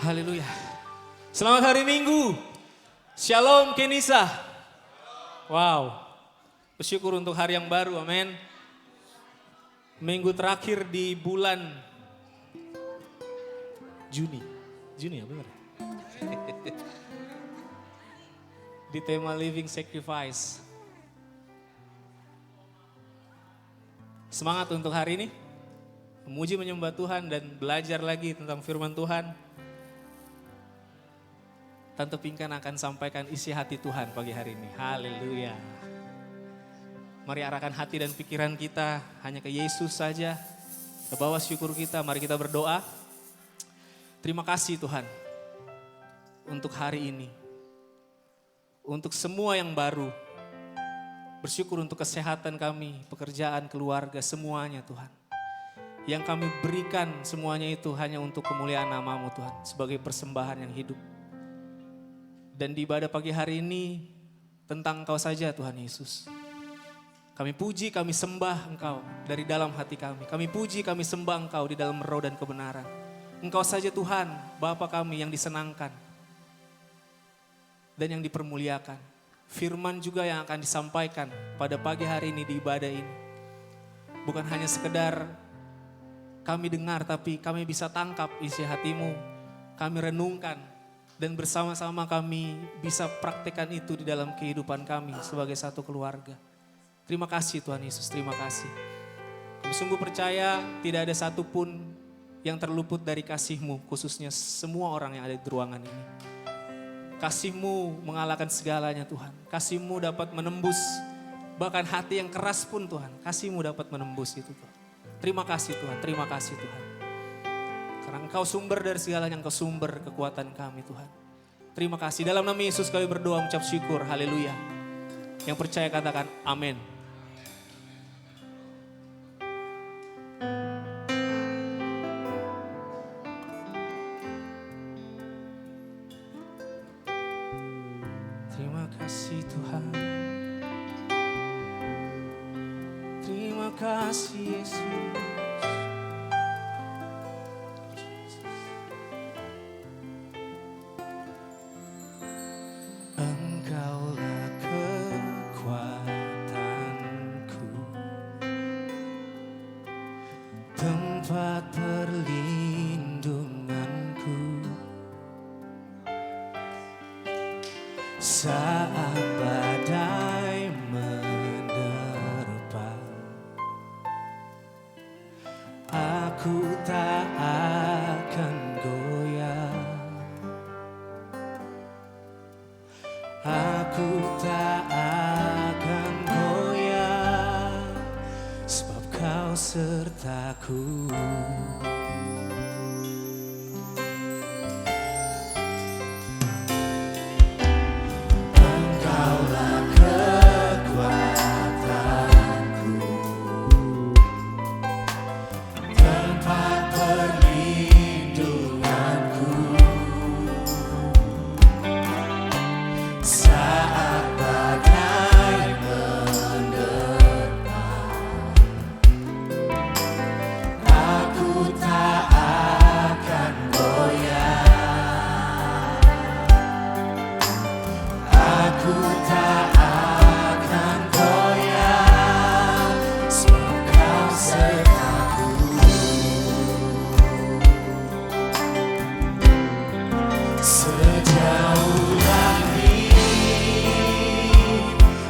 Haleluya. Selamat hari Minggu. Shalom Kenisa. Wow. Bersyukur untuk hari yang baru, amin. Minggu terakhir di bulan Juni ya benar. Di tema Living Sacrifice. Semangat untuk hari ini. Memuji menyembah Tuhan dan belajar lagi tentang firman Tuhan. Tante Pinkan akan sampaikan isi hati Tuhan pagi hari ini. Haleluya. Mari arahkan hati dan pikiran kita hanya ke Yesus saja. Ke bawah syukur kita, mari kita berdoa. Terima kasih Tuhan untuk hari ini. Untuk semua yang baru. Bersyukur untuk kesehatan kami, pekerjaan, keluarga, semuanya Tuhan. Yang kami berikan semuanya itu hanya untuk kemuliaan nama-Mu Tuhan. Sebagai persembahan yang hidup. Dan di ibadah pagi hari ini tentang Engkau saja Tuhan Yesus. Kami puji, kami sembah Engkau dari dalam hati kami. Kami puji, kami sembah Engkau di dalam roh dan kebenaran. Engkau saja Tuhan, Bapa kami yang disenangkan. Dan yang dipermuliakan. Firman juga yang akan disampaikan pada pagi hari ini di ibadah ini. Bukan hanya sekedar kami dengar, tapi kami bisa tangkap isi hati-Mu. Kami renungkan dan bersama-sama kami bisa praktekkan itu di dalam kehidupan kami sebagai satu keluarga. Terima kasih Tuhan Yesus, terima kasih. Kami sungguh percaya tidak ada satupun yang terluput dari kasih-Mu, khususnya semua orang yang ada di ruangan ini. Kasih-Mu mengalahkan segalanya Tuhan. Kasih-Mu dapat menembus, bahkan hati yang keras pun Tuhan. Kasih-Mu dapat menembus itu Tuhan. Terima kasih Tuhan, terima kasih Tuhan. Karena Engkau sumber dari segalanya, Engkau sumber kekuatan kami Tuhan. Terima kasih, dalam nama Yesus kami berdoa mengucap syukur, haleluya. Yang percaya katakan amin. Terima kasih Tuhan. Terima kasih Yesus. Engkaulah kekuatanku, tempat perlindunganku. Saat badai menerpa, aku tak akan goyah. Aku tak akan goyah, sebab Kau sertaku. Engkaulah kekuatanku, tempat perlindunganku. Saat badai menerpa, aku tak akan goyah. Aku tak akan goyah, sebab Kau sertaku. Sejauh langit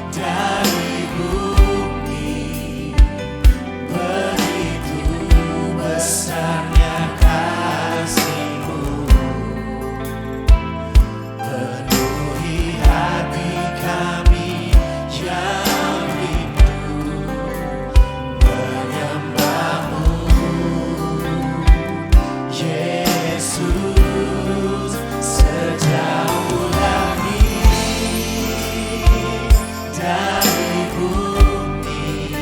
dari bumi, begitu besarnya kasih-Mu. Penuhi hati kami yang rindu menyembah-Mu, Yesus. Sejauh langit dari bumi,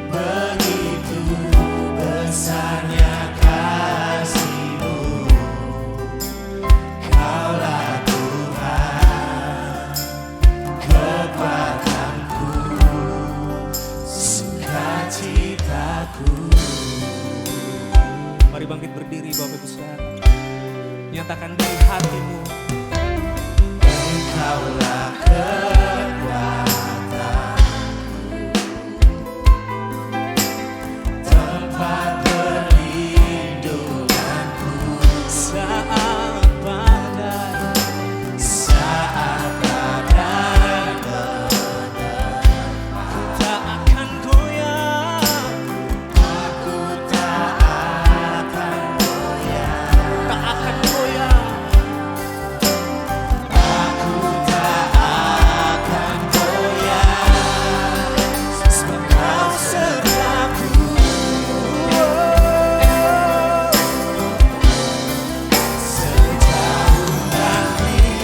begitu besarnya kasih-Mu. Kaulah Tuhan, kekuatanku, sukacitaku. Mari bangkit berdiri Bapak Ibu Saudara. katakan dari hatimu. Engkaulah kekuatan, tempat perlindunganku Saat badai, saat badai tak akan goyah, aku tak akan goyah, tak akan goyah. aku tak akan goyah, sebab Kau sertaku. Sejauh langit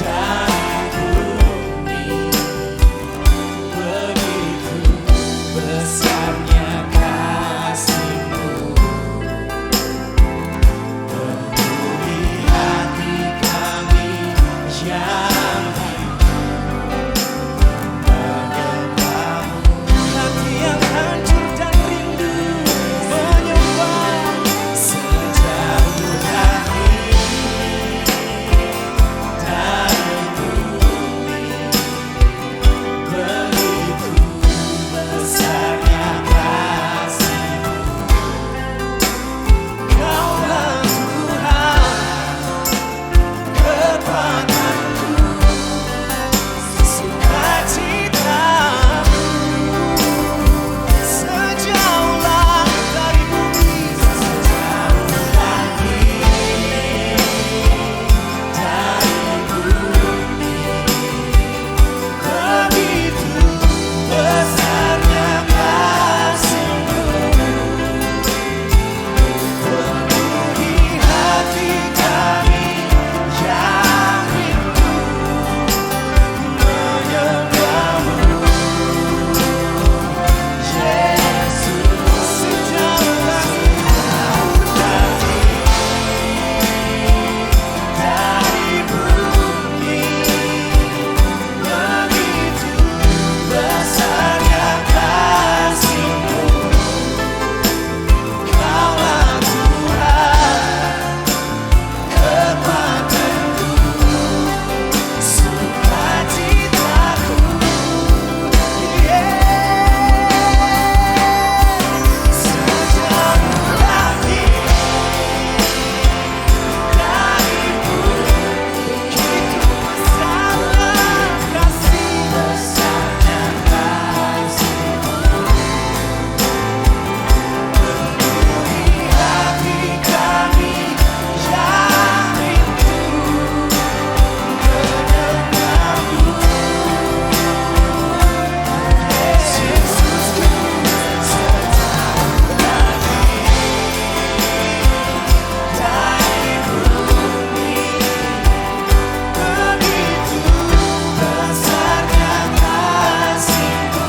dari bumi, begitu besarnya kasih-Mu, penuhi hati kami yang menyembah-Mu. Hati yang hancur dan rindu menyembah. Sejauh langit dari bumi, begitu besarnya kasih-Mu. Kaulah Tuhan, kekuatanku, sukacitaku. Sejauh langit dari bumi, sejauh langit dari bumi, begitu besarnya kasih-Mu, penuhi hati kami yang rindu menyembah-Mu. Yesus, sejauh langit dari bumi, begitu besarnya kasih-Mu. Kaulah Tuhan, kekuatanku, sukacitaku. Sejauh langit dari bumi, begitu besarnya kasih, besarnya kasih-Mu, penuhi hati kami yang rindu menyembah-Mu. Yesus, dari bumi, begitu besarnya kasih-Mu.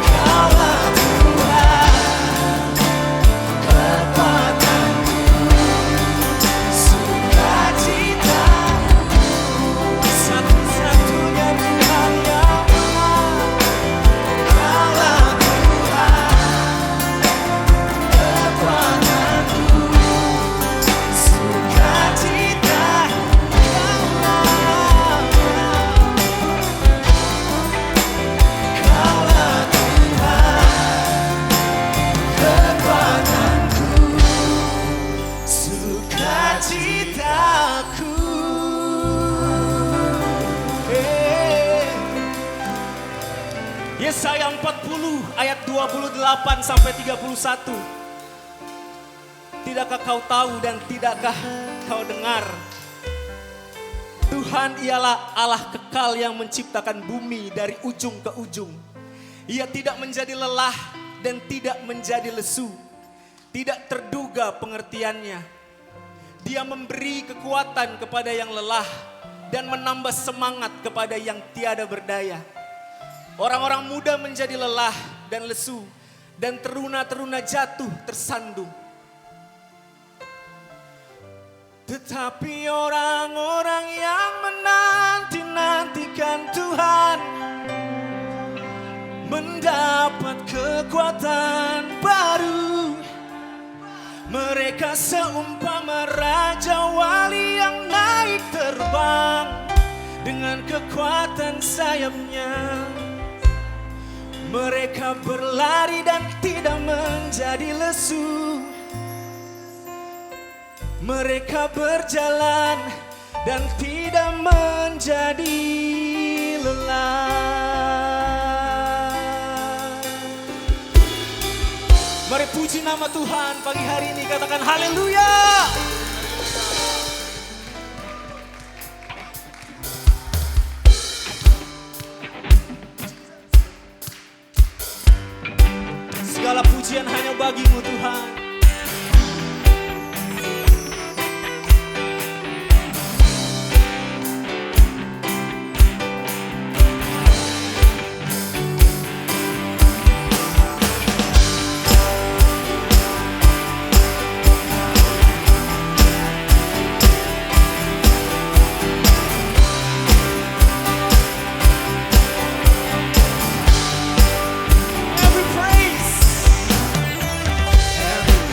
Kaulah Tuhan, kekuatanku, sukacitaku. Satu-satunya Tuhan yang benar. Kaulah Tuhan, kekuatanku, sukacitaku. Kaulah Tuhan, kekuatanku, sukacitaku. Yesaya 40 ayat 28 sampai 31. Tidakkah kau tahu dan tidakkah kau dengar? Tuhan ialah Allah kekal yang menciptakan bumi dari ujung ke ujung. Ia tidak menjadi lelah dan tidak menjadi lesu. Tidak terduga pengertiannya. Dia memberi kekuatan kepada yang lelah dan menambah semangat kepada yang tiada berdaya. Orang-orang muda menjadi lelah dan lesu, dan teruna-teruna jatuh tersandung. Tetapi orang-orang yang menanti-nantikan Tuhan mendapat kekuatan baru. Mereka Mereka seumpama raja wali yang naik terbang dengan kekuatan sayapnya. Mereka berlari dan tidak menjadi lesu. Mereka berjalan dan tidak menjadi lelah. Mari puji nama Tuhan pagi hari ini, katakan haleluya. Segala pujian hanya bagimu Tuhan. Every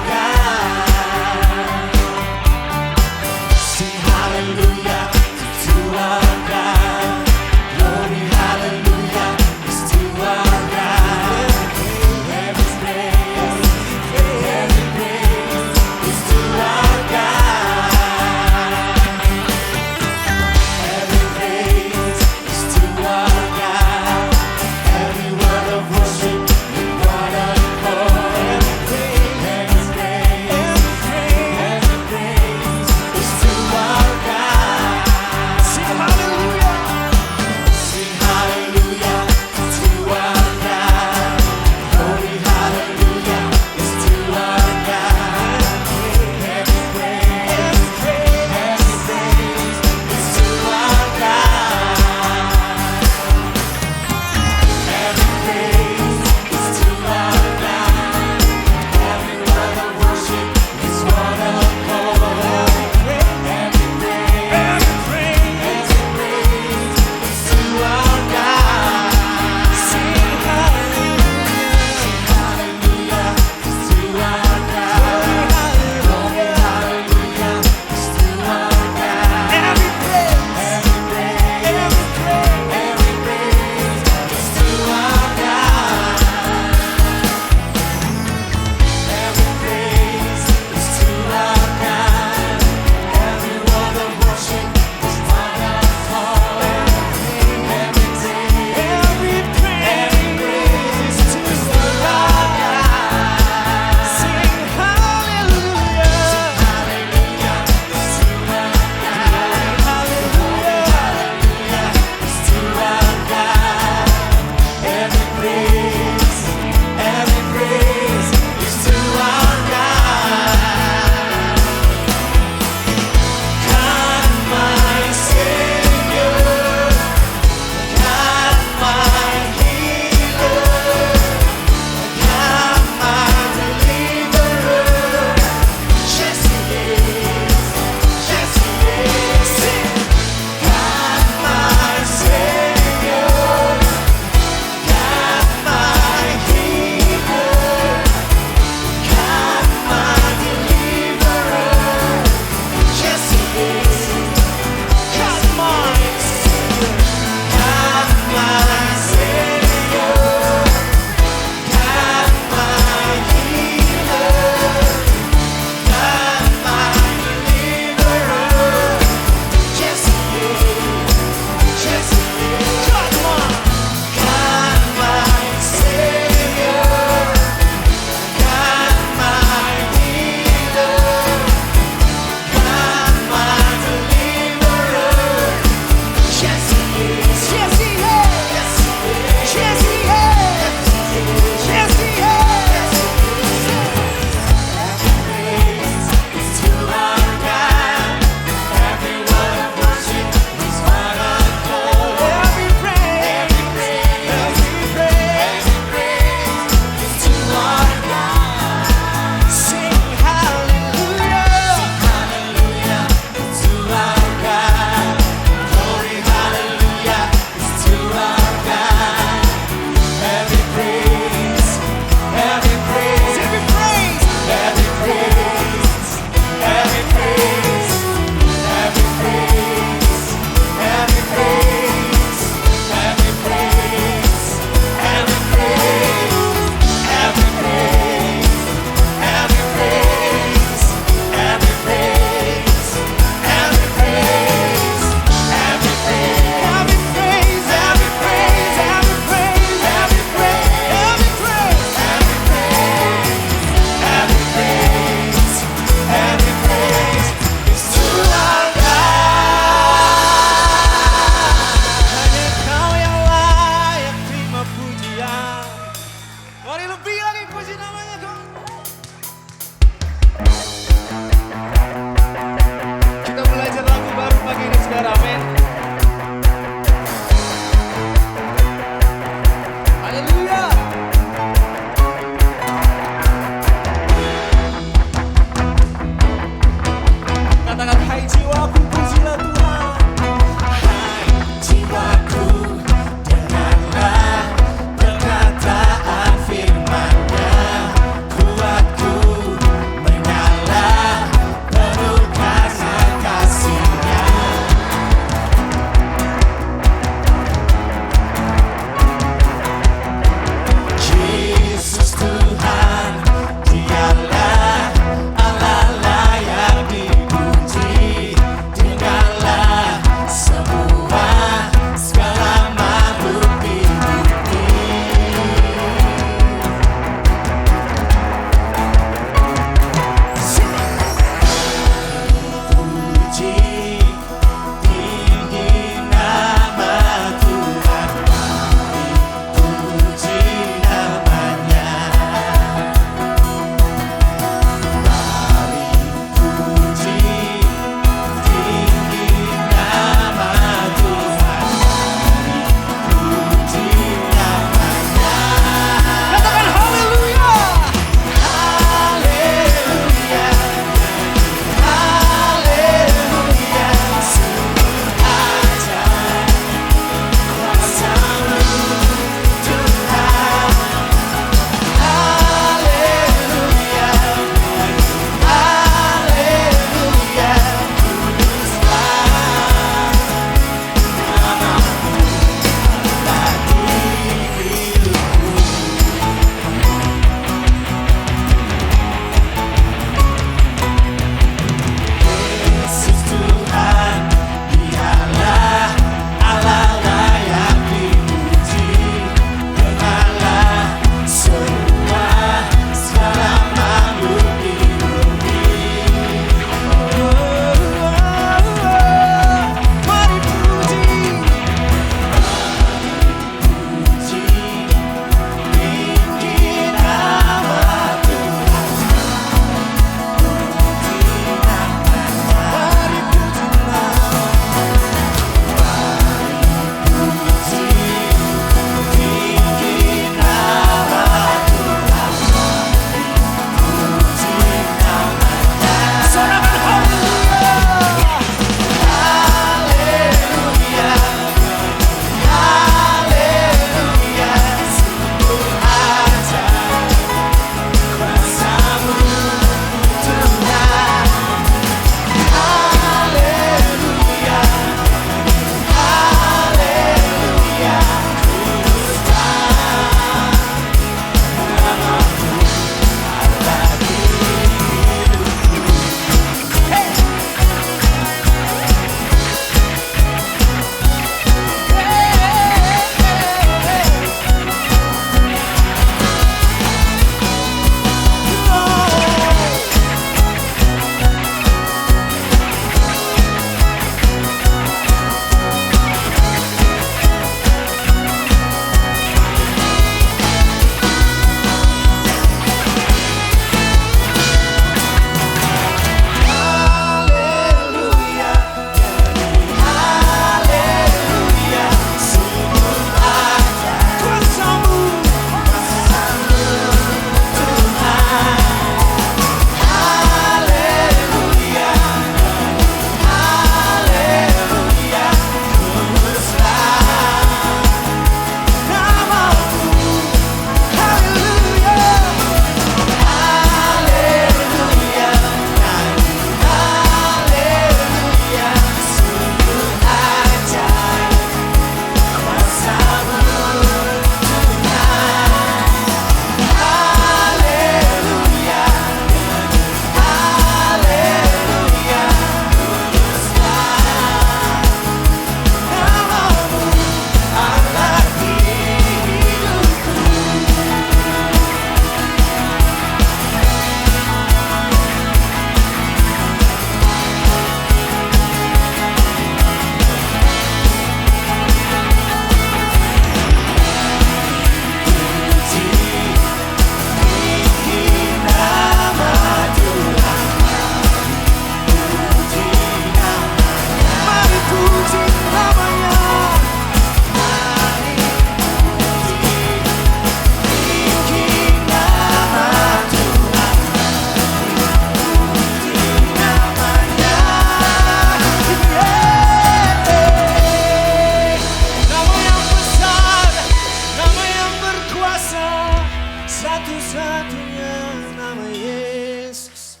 satu-satunya nama Yesus.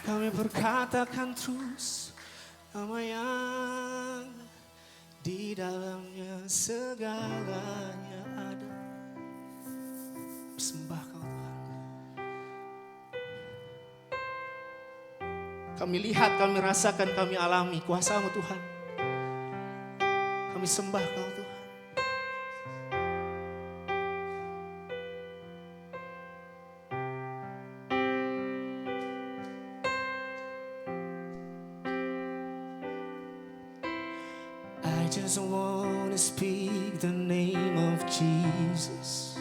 Kami berkatakan terus nama yang di dalamnya segalanya ada. Sembah Kau Tuhan. Kami lihat, kami rasakan, kami alami kuasa-Mu Tuhan. Kami sembah Kau Tuhan. I just want to speak the name of Jesus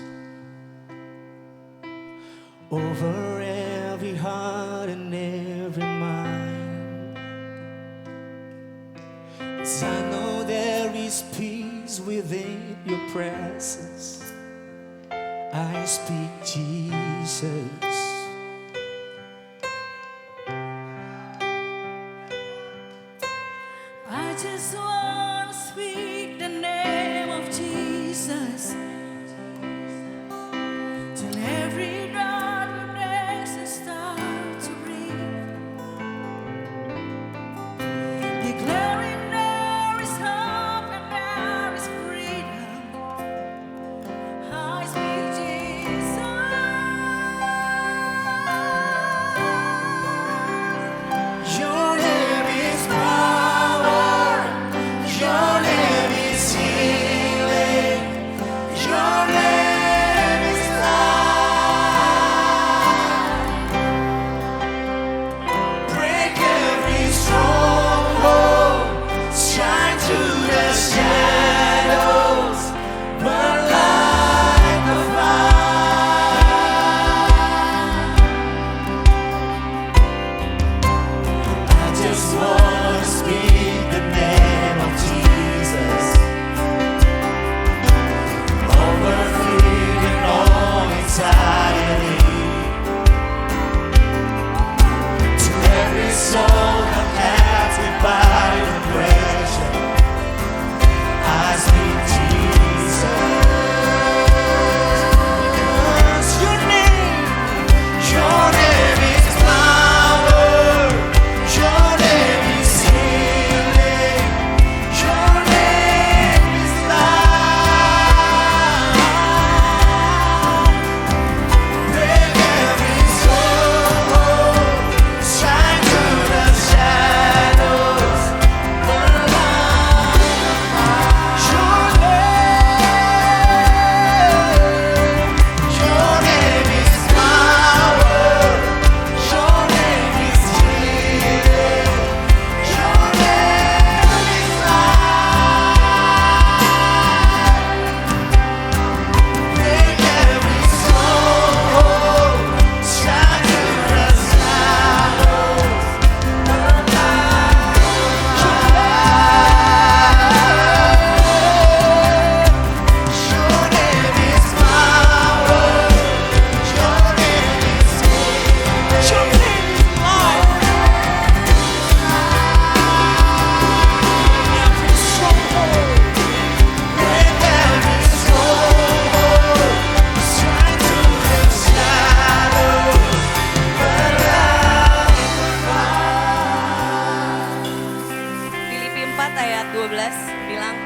over every heart and every mind. 'Cause I know there is peace within your presence. I speak Jesus. I just want to speak the name of Jesus till every darkness starts to breathe, declaring there is hope and there is freedom. I speak Jesus. Your name is power. Your name is healing. Your name is life. Break every stronghold. Shine through the shadows. Burn like a fire. I just want to speak the name of Jesus over fear and all anxiety, to every soul that has been by depression. I speak Jesus. Because your name is power. Your name is healing. Your name is life. Break every stronghold. Shine through the shadows. Burn like your name is power. Your name is healing. Your name is life. Break every stronghold. Shine through the shadows. Burn like your name is power. Your name is healing. Your name is life. Every stronghold. Break every stronghold. Shine through the shadows. Burn like Filipi 4 ayat 12 bilang,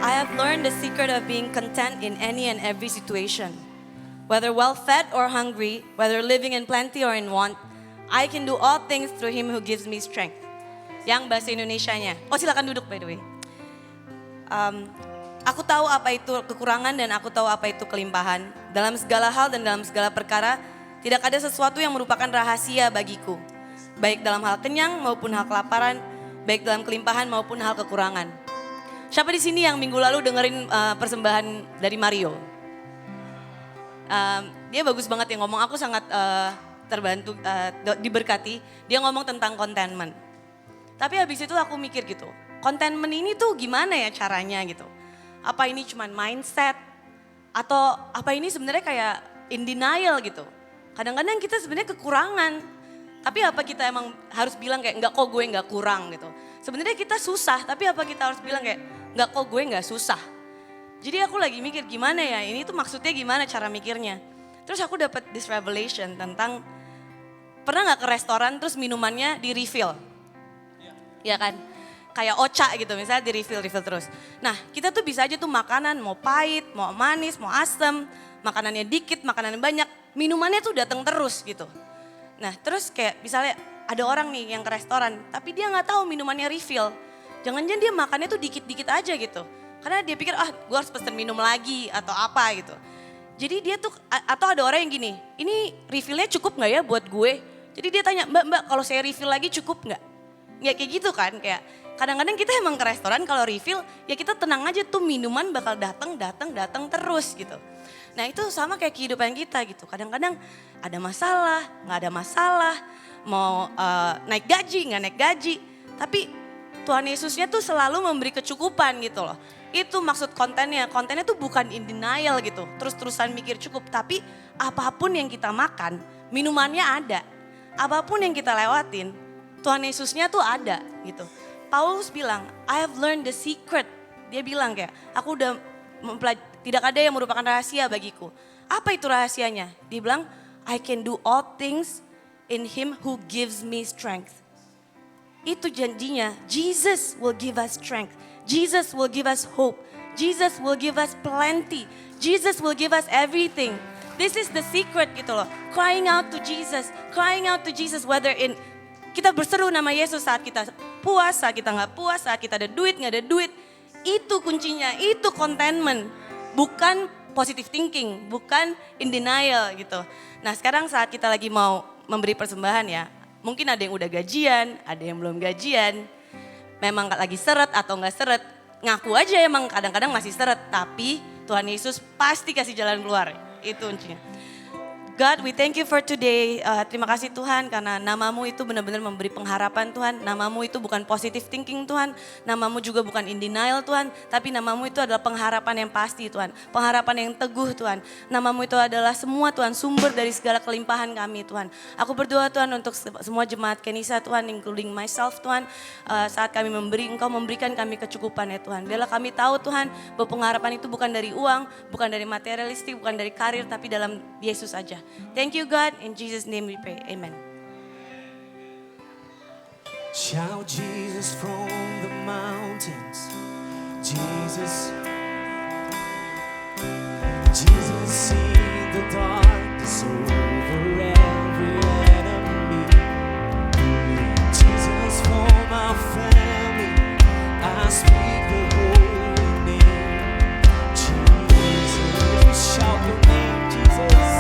I have learned the secret of being content in any and every situation. Whether well-fed or hungry, whether living in plenty or in want, I can do all things through Him who gives me strength. Yang bahasa Indonesianya. Oh, silakan duduk by the way. Aku tahu apa itu kekurangan dan aku tahu apa itu kelimpahan. Dalam segala hal dan dalam segala perkara, tidak ada sesuatu yang merupakan rahasia bagiku. Baik dalam hal kenyang maupun hal kelaparan, baik dalam kelimpahan maupun hal kekurangan. Siapa di sini yang minggu lalu dengerin persembahan dari Mario? Dia bagus banget yang ngomong, aku sangat terbantu, diberkati. Dia ngomong tentang contentment. Tapi habis itu aku mikir gitu, contentment ini tuh gimana ya caranya gitu. Apa ini cuman mindset? Atau apa ini sebenarnya kayak in denial gitu. Kadang-kadang kita sebenarnya kekurangan. Tapi apa kita emang harus bilang kayak enggak kok gue enggak kurang gitu. Sebenarnya kita susah, tapi apa kita harus bilang kayak enggak kok gue enggak susah. Jadi aku lagi mikir gimana ya, ini tuh maksudnya gimana cara mikirnya. Terus aku dapat this revelation tentang, pernah nggak ke restoran terus minumannya di refill? Ya kan? Kayak oca gitu misalnya di refill terus. Nah kita tuh bisa aja tuh makanan mau pahit, mau manis, mau asem, makanannya dikit, makanannya banyak, minumannya tuh datang terus gitu. Nah terus kayak misalnya ada orang nih yang ke restoran tapi dia nggak tahu minumannya refill. Jangan-jangan dia makannya tuh dikit-dikit aja gitu. Karena dia pikir gue harus pesen minum lagi atau apa gitu. Jadi dia tuh, atau ada orang yang gini, ini refillnya cukup gak ya buat gue? Jadi dia tanya, mbak kalau saya refill lagi cukup gak? Ya kayak gitu kan, kayak kadang-kadang kita emang ke restoran kalau refill, ya kita tenang aja tuh minuman bakal datang terus gitu. Nah itu sama kayak kehidupan kita gitu, kadang-kadang ada masalah, gak ada masalah, mau naik gaji, gak naik gaji. Tapi Tuhan Yesusnya tuh selalu memberi kecukupan gitu loh. Itu maksud kontennya tuh bukan in denial gitu, terus-terusan mikir cukup. Tapi apapun yang kita makan, minumannya ada. Apapun yang kita lewatin, Tuhan Yesusnya tuh ada gitu. Paulus bilang, I have learned the secret. Dia bilang kayak, aku udah tidak ada yang merupakan rahasia bagiku. Apa itu rahasianya? Dia bilang, I can do all things in him who gives me strength. Itu janjinya, Jesus will give us strength. Jesus will give us hope. Jesus will give us plenty. Jesus will give us everything. This is the secret gitu loh. Crying out to Jesus whether in kita berseru nama Yesus saat kita puas, saat kita nggak puas, saat kita ada duit, nggak ada duit. Itu kuncinya, itu contentment. Bukan positive thinking, bukan in denial gitu. Nah sekarang saat kita lagi mau memberi persembahan ya, mungkin ada yang udah gajian, ada yang belum gajian. Memang lagi seret atau nggak seret, ngaku aja emang kadang-kadang masih seret. Tapi Tuhan Yesus pasti kasih jalan keluar, itu kuncinya. God, we thank you for today. Terima kasih Tuhan karena namamu itu benar-benar memberi pengharapan Tuhan. Namamu itu bukan positive thinking Tuhan. Namamu juga bukan in denial Tuhan. Tapi namamu itu adalah pengharapan yang pasti Tuhan. Pengharapan yang teguh Tuhan. Namamu itu adalah semua Tuhan, sumber dari segala kelimpahan kami Tuhan. Aku berdoa Tuhan untuk semua jemaat Kenisa Tuhan, including myself Tuhan. Saat kami memberi, Engkau memberikan kami kecukupan ya Tuhan. Biarlah kami tahu Tuhan bahwa pengharapan itu bukan dari uang, bukan dari materialistik, bukan dari karir, tapi dalam Yesus saja. Thank you God, in Jesus name we pray, amen. Shout Jesus from the mountains, Jesus. Jesus in the darkness over every enemy. Jesus for my family, I speak the holy name. Jesus, shout your name, Jesus.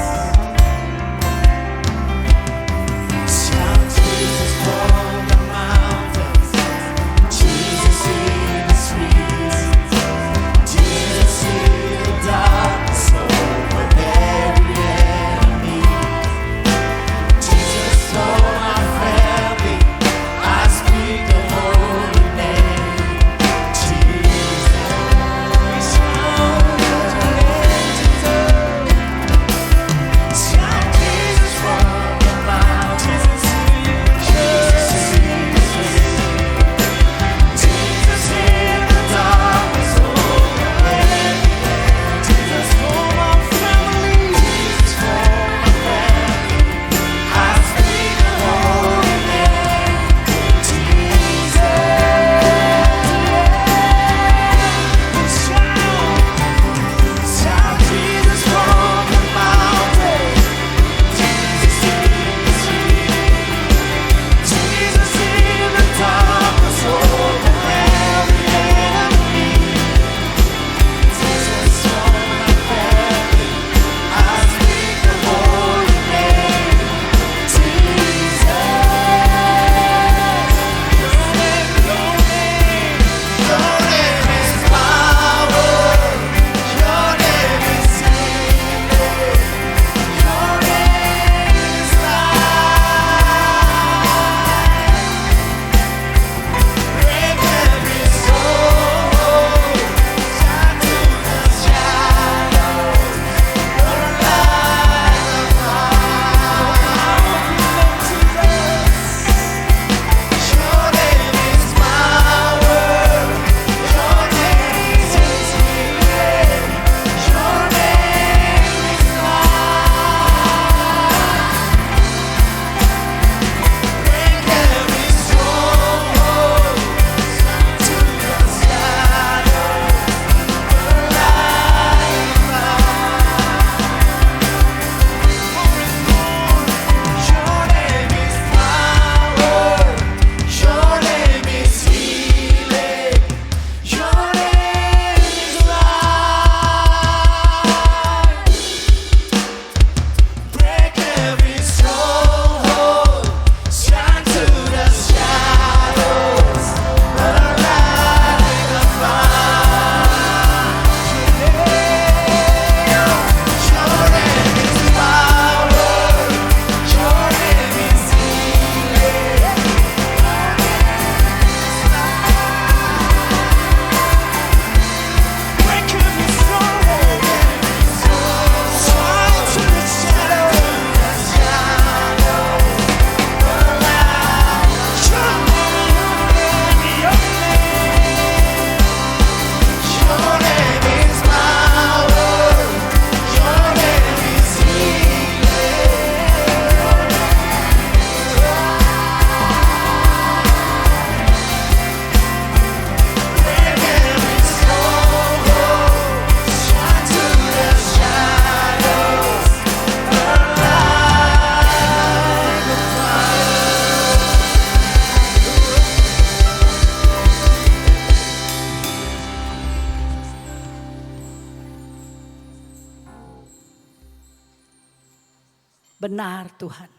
Benar Tuhan.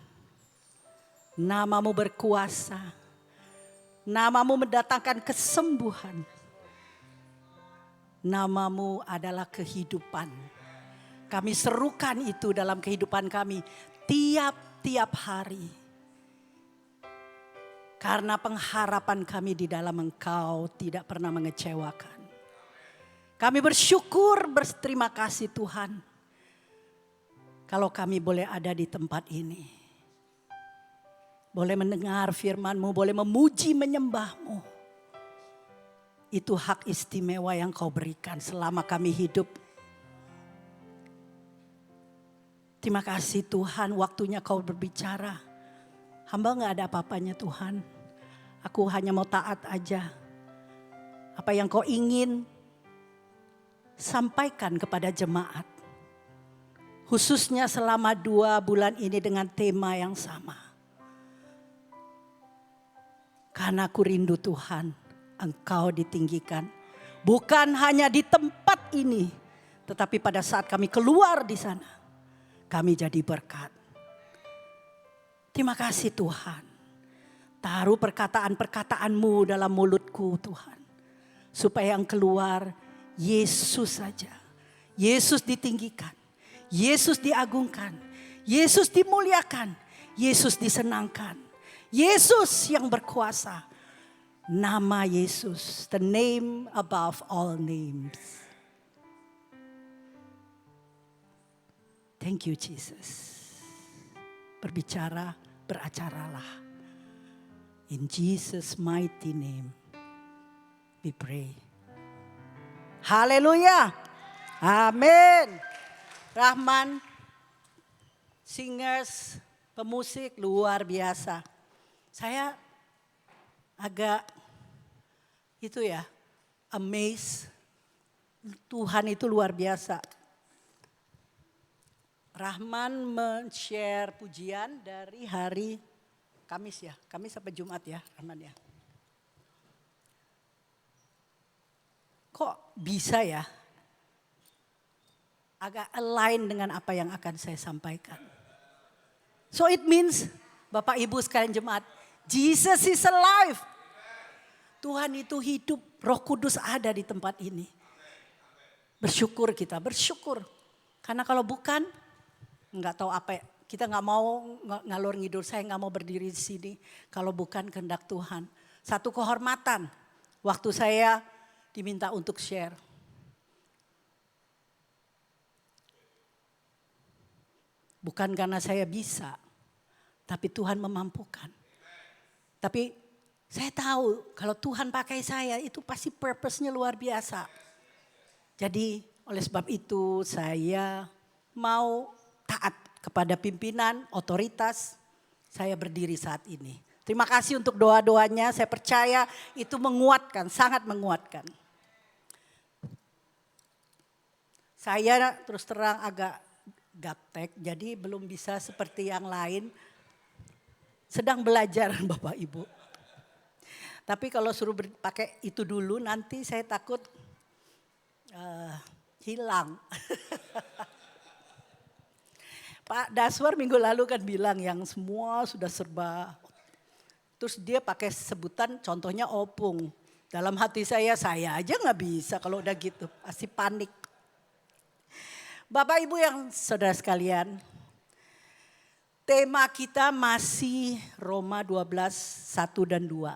Namamu berkuasa. Namamu mendatangkan kesembuhan. Namamu adalah kehidupan. Kami serukan itu dalam kehidupan kami tiap-tiap hari. Karena pengharapan kami di dalam Engkau tidak pernah mengecewakan. Kami bersyukur, berterima kasih Tuhan. Kalau kami boleh ada di tempat ini. Boleh mendengar firman-Mu, boleh memuji menyembah-Mu. Itu hak istimewa yang Kau berikan selama kami hidup. Terima kasih Tuhan, waktunya Kau berbicara. Hamba gak ada apa-apanya Tuhan. Aku hanya mau taat aja. Apa yang Kau ingin, sampaikan kepada jemaat. Khususnya selama 2 bulan ini dengan tema yang sama. Karena aku rindu Tuhan, Engkau ditinggikan. Bukan hanya di tempat ini, tetapi pada saat kami keluar di sana, kami jadi berkat. Terima kasih Tuhan. Taruh perkataan-perkataan-Mu dalam mulutku Tuhan. Supaya yang keluar Yesus saja. Yesus ditinggikan. Yesus diagungkan. Yesus dimuliakan. Yesus disenangkan. Yesus yang berkuasa. Nama Yesus. The name above all names. Thank you Jesus. Berbicara, beracaralah. In Jesus mighty name we pray. Haleluya. Amin. Rahman, singers, pemusik luar biasa. Saya agak itu ya, amazed. Tuhan itu luar biasa. Rahman men-share pujian dari hari Kamis ya. Kamis sampai Jumat ya Rahman ya. Kok bisa ya? Agak align dengan apa yang akan saya sampaikan. So it means Bapak Ibu sekalian jemaat, Jesus is alive. Tuhan itu hidup, Roh Kudus ada di tempat ini. Bersyukur kita, bersyukur. Karena kalau bukan, nggak tahu apa, kita nggak mau ngalor ngidul, saya nggak mau berdiri di sini. Kalau bukan kehendak Tuhan. Satu kehormatan, waktu saya diminta untuk share. Bukan karena saya bisa, tapi Tuhan memampukan. Tapi saya tahu kalau Tuhan pakai saya itu pasti purpose-nya luar biasa. Jadi oleh sebab itu saya mau taat kepada pimpinan, otoritas, saya berdiri saat ini. Terima kasih untuk doa-doanya, saya percaya itu menguatkan, sangat menguatkan. Saya terus terang agak gaptek, jadi belum bisa seperti yang lain. Sedang belajar Bapak Ibu. Tapi kalau suruh pakai itu dulu nanti saya takut hilang. Pak Daswar minggu lalu kan bilang yang semua sudah serba. Terus dia pakai sebutan contohnya opung. Dalam hati saya aja gak bisa kalau udah gitu. Pasti panik. Bapak Ibu yang saudara sekalian, tema kita masih Roma 12, 1 dan 2.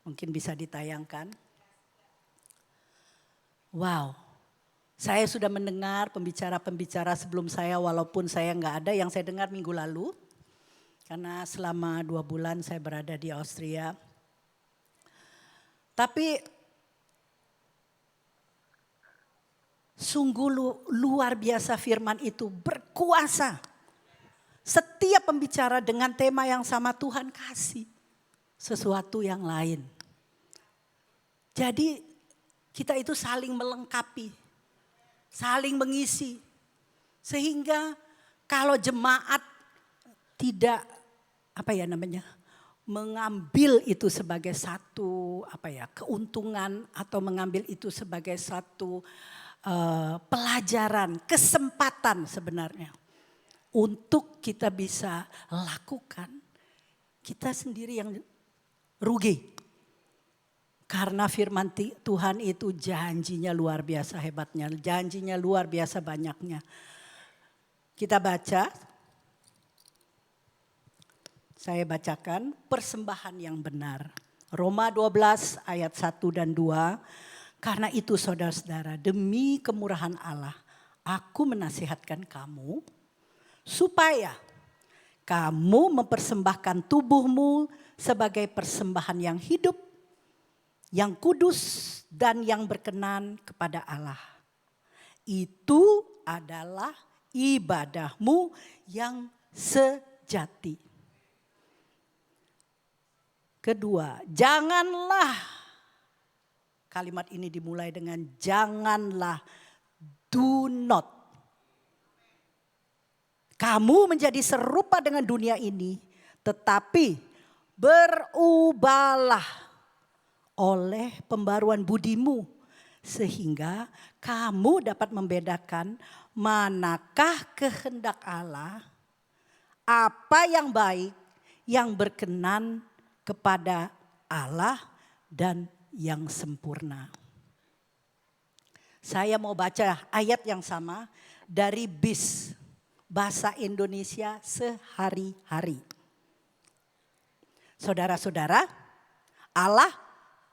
Mungkin bisa ditayangkan. Wow, saya sudah mendengar pembicara-pembicara sebelum saya walaupun saya nggak ada, yang saya dengar minggu lalu. Karena selama 2 bulan saya berada di Austria. Tapi sungguh luar biasa firman itu berkuasa. Setiap pembicara dengan tema yang sama Tuhan kasih sesuatu yang lain. Jadi kita itu saling melengkapi, saling mengisi. Sehingga kalau jemaat tidak mengambil itu sebagai satu keuntungan atau mengambil itu sebagai satu pelajaran, kesempatan sebenarnya untuk kita bisa lakukan, kita sendiri yang rugi. Karena firman Tuhan itu janjinya luar biasa hebatnya, janjinya luar biasa banyaknya. Kita baca, saya bacakan persembahan yang benar. Roma 12 ayat 1 dan 2. Karena itu saudara-saudara, demi kemurahan Allah, aku menasihatkan kamu supaya kamu mempersembahkan tubuhmu sebagai persembahan yang hidup, yang kudus dan yang berkenan kepada Allah. Itu adalah ibadahmu yang sejati. Kedua, janganlah, kalimat ini dimulai dengan janganlah, do not. Kamu menjadi serupa dengan dunia ini, tetapi berubahlah oleh pembaruan budimu, sehingga kamu dapat membedakan manakah kehendak Allah, apa yang baik, yang berkenan kepada Allah dan yang sempurna. Saya mau baca ayat yang sama dari BIS, Bahasa Indonesia Sehari-hari. Saudara-saudara, Allah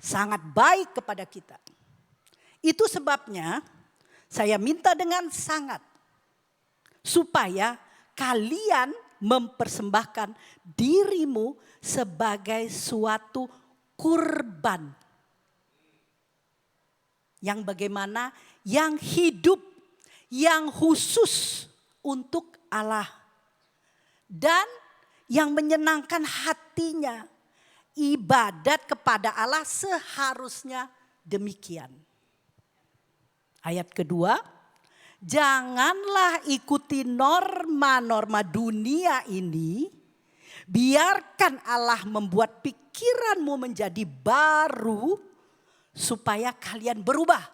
sangat baik kepada kita. Itu sebabnya saya minta dengan sangat supaya kalian mempersembahkan dirimu sebagai suatu kurban. Yang bagaimana? Yang hidup, yang khusus untuk Allah. Dan yang menyenangkan hatinya. Ibadat kepada Allah seharusnya demikian. Ayat kedua, janganlah ikuti norma-norma dunia ini. Biarkan Allah membuat pikiranmu menjadi baru supaya kalian berubah.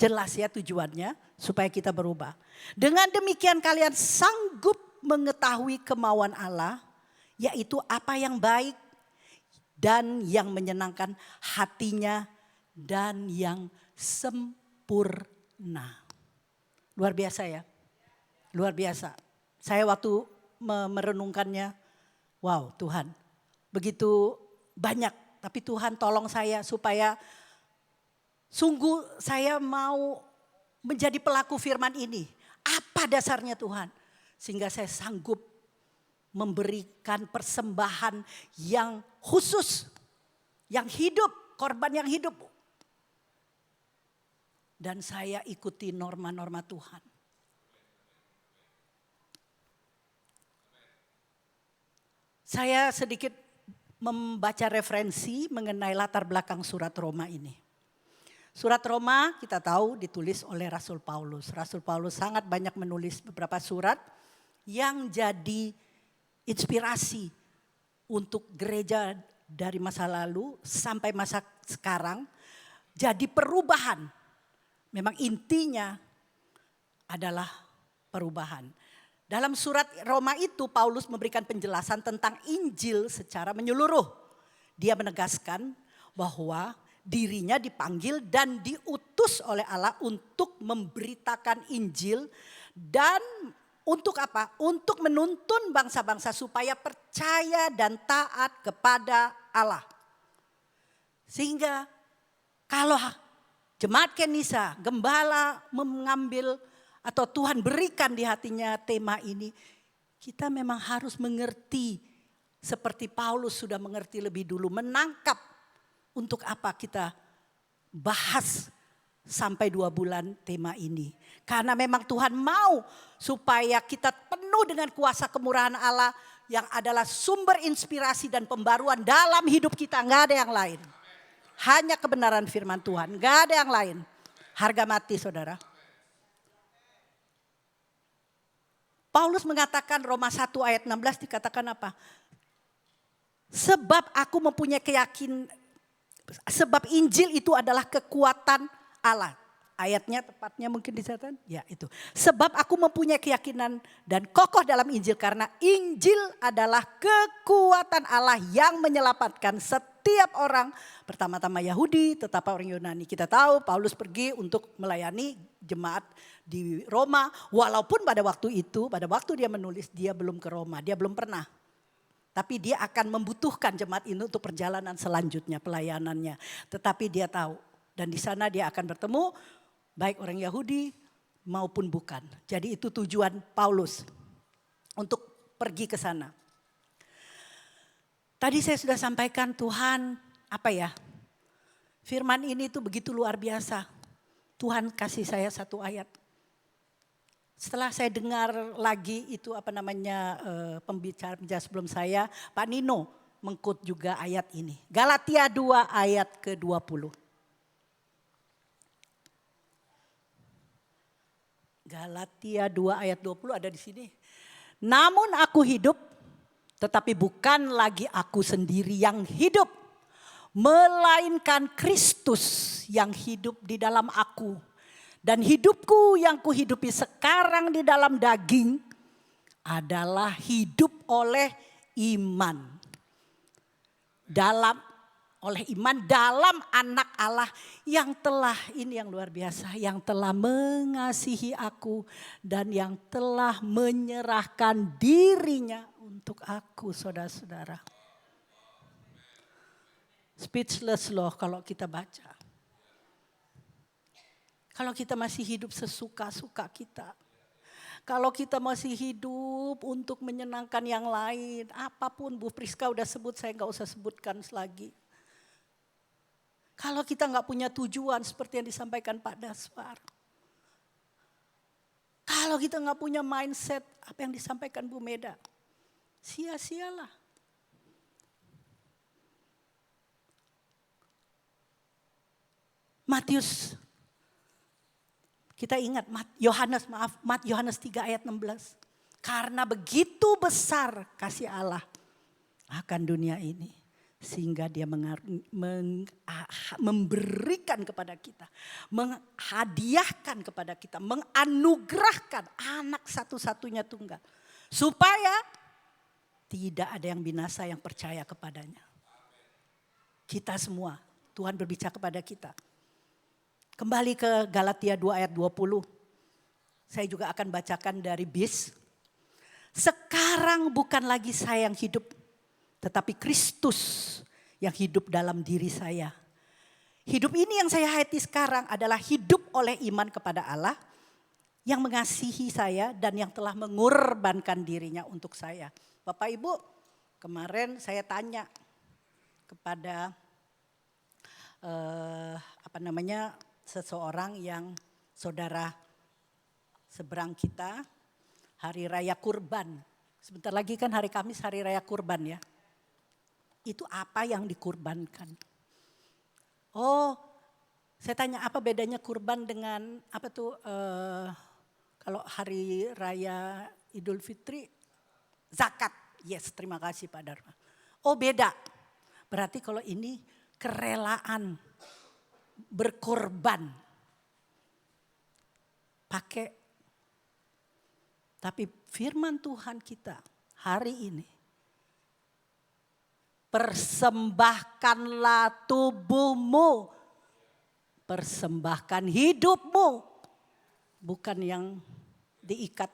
Jelas ya tujuannya, supaya kita berubah. Dengan demikian kalian sanggup mengetahui kemauan Allah, yaitu apa yang baik dan yang menyenangkan hatinya dan yang sempurna. Luar biasa ya, luar biasa. Saya waktu merenungkannya, wow Tuhan, begitu banyak. Tapi Tuhan tolong saya supaya sungguh saya mau menjadi pelaku firman ini. Apa dasarnya Tuhan? Sehingga saya sanggup memberikan persembahan yang khusus, yang hidup, korban yang hidup. Dan saya ikuti norma-norma Tuhan. Saya sedikit membaca referensi mengenai latar belakang surat Roma ini. Surat Roma kita tahu ditulis oleh Rasul Paulus. Rasul Paulus sangat banyak menulis beberapa surat yang jadi inspirasi untuk gereja dari masa lalu sampai masa sekarang. Jadi perubahan. Memang intinya adalah perubahan. Dalam surat Roma itu Paulus memberikan penjelasan tentang Injil secara menyeluruh. Dia menegaskan bahwa dirinya dipanggil dan diutus oleh Allah untuk memberitakan Injil. Dan untuk apa? Untuk menuntun bangsa-bangsa supaya percaya dan taat kepada Allah. Sehingga kalau jemaat Kenisa, gembala mengambil atau Tuhan berikan di hatinya tema ini, kita memang harus mengerti seperti Paulus sudah mengerti lebih dulu, menangkap untuk apa kita bahas sampai 2 bulan tema ini. Karena memang Tuhan mau supaya kita penuh dengan kuasa kemurahan Allah yang adalah sumber inspirasi dan pembaruan dalam hidup kita, nggak ada yang lain. Hanya kebenaran firman Tuhan, nggak ada yang lain. Harga mati saudara. Paulus mengatakan Roma 1 ayat 16 dikatakan apa? Sebab aku mempunyai keyakinan, sebab Injil itu adalah kekuatan Allah. Ayatnya tepatnya mungkin dicatat. Ya itu. Sebab aku mempunyai keyakinan dan kokoh dalam Injil. Karena Injil adalah kekuatan Allah yang menyelamatkan setiap orang. Pertama-tama Yahudi, tetapi orang Yunani. Kita tahu Paulus pergi untuk melayani jemaat di Roma. Walaupun pada waktu itu, pada waktu dia menulis, dia belum ke Roma. Dia belum pernah. Tapi dia akan membutuhkan jemaat ini untuk perjalanan selanjutnya, pelayanannya. Tetapi dia tahu. Dan di sana dia akan bertemu baik orang Yahudi maupun bukan. Jadi itu tujuan Paulus untuk pergi ke sana. Tadi saya sudah sampaikan Tuhan firman ini tuh begitu luar biasa. Tuhan kasih saya satu ayat. Setelah saya dengar lagi itu pembicara sebelum saya, Pak Nino mengkut juga ayat ini. Galatia 2 ayat ke-20. Galatia 2 ayat 20 ada di sini. Namun aku hidup, tetapi bukan lagi aku sendiri yang hidup. Melainkan Kristus yang hidup di dalam aku. Dan hidupku yang kuhidupi sekarang di dalam daging adalah hidup oleh iman. Oleh iman dalam anak Allah yang telah, ini yang luar biasa, yang telah mengasihi aku dan yang telah menyerahkan dirinya untuk aku, saudara-saudara. Speechless loh kalau kita baca. Kalau kita masih hidup sesuka-suka kita. Kalau kita masih hidup untuk menyenangkan yang lain, apapun Bu Priska udah sebut, saya gak usah sebutkan lagi. Kalau kita gak punya tujuan seperti yang disampaikan Pak Daswar. Kalau kita gak punya mindset apa yang disampaikan Bu Meda. Sia-sialah. Matius. Kita ingat Yohanes 3 ayat 16. Karena begitu besar kasih Allah akan dunia ini. Sehingga dia memberikan kepada kita, menghadiahkan kepada kita, menganugerahkan anak satu-satunya tunggal. Supaya tidak ada yang binasa yang percaya kepadanya. Kita semua, Tuhan berbicara kepada kita. Kembali ke Galatia 2 ayat 20. Saya juga akan bacakan dari BIS. Sekarang bukan lagi saya yang hidup, tetapi Kristus yang hidup dalam diri saya. Hidup ini yang saya hayati sekarang adalah hidup oleh iman kepada Allah yang mengasihi saya dan yang telah mengorbankan dirinya untuk saya. Bapak Ibu, kemarin saya tanya kepada seseorang yang saudara seberang kita, Hari Raya Kurban. Sebentar lagi kan hari Kamis Hari Raya Kurban ya. Itu apa yang dikurbankan? Oh, saya tanya apa bedanya kurban dengan kalau hari raya Idul Fitri, zakat. Yes, terima kasih Pak Dharma. Oh beda, berarti kalau ini kerelaan berkorban. Tapi firman Tuhan kita hari ini, persembahkanlah tubuhmu, persembahkan hidupmu, bukan yang diikat.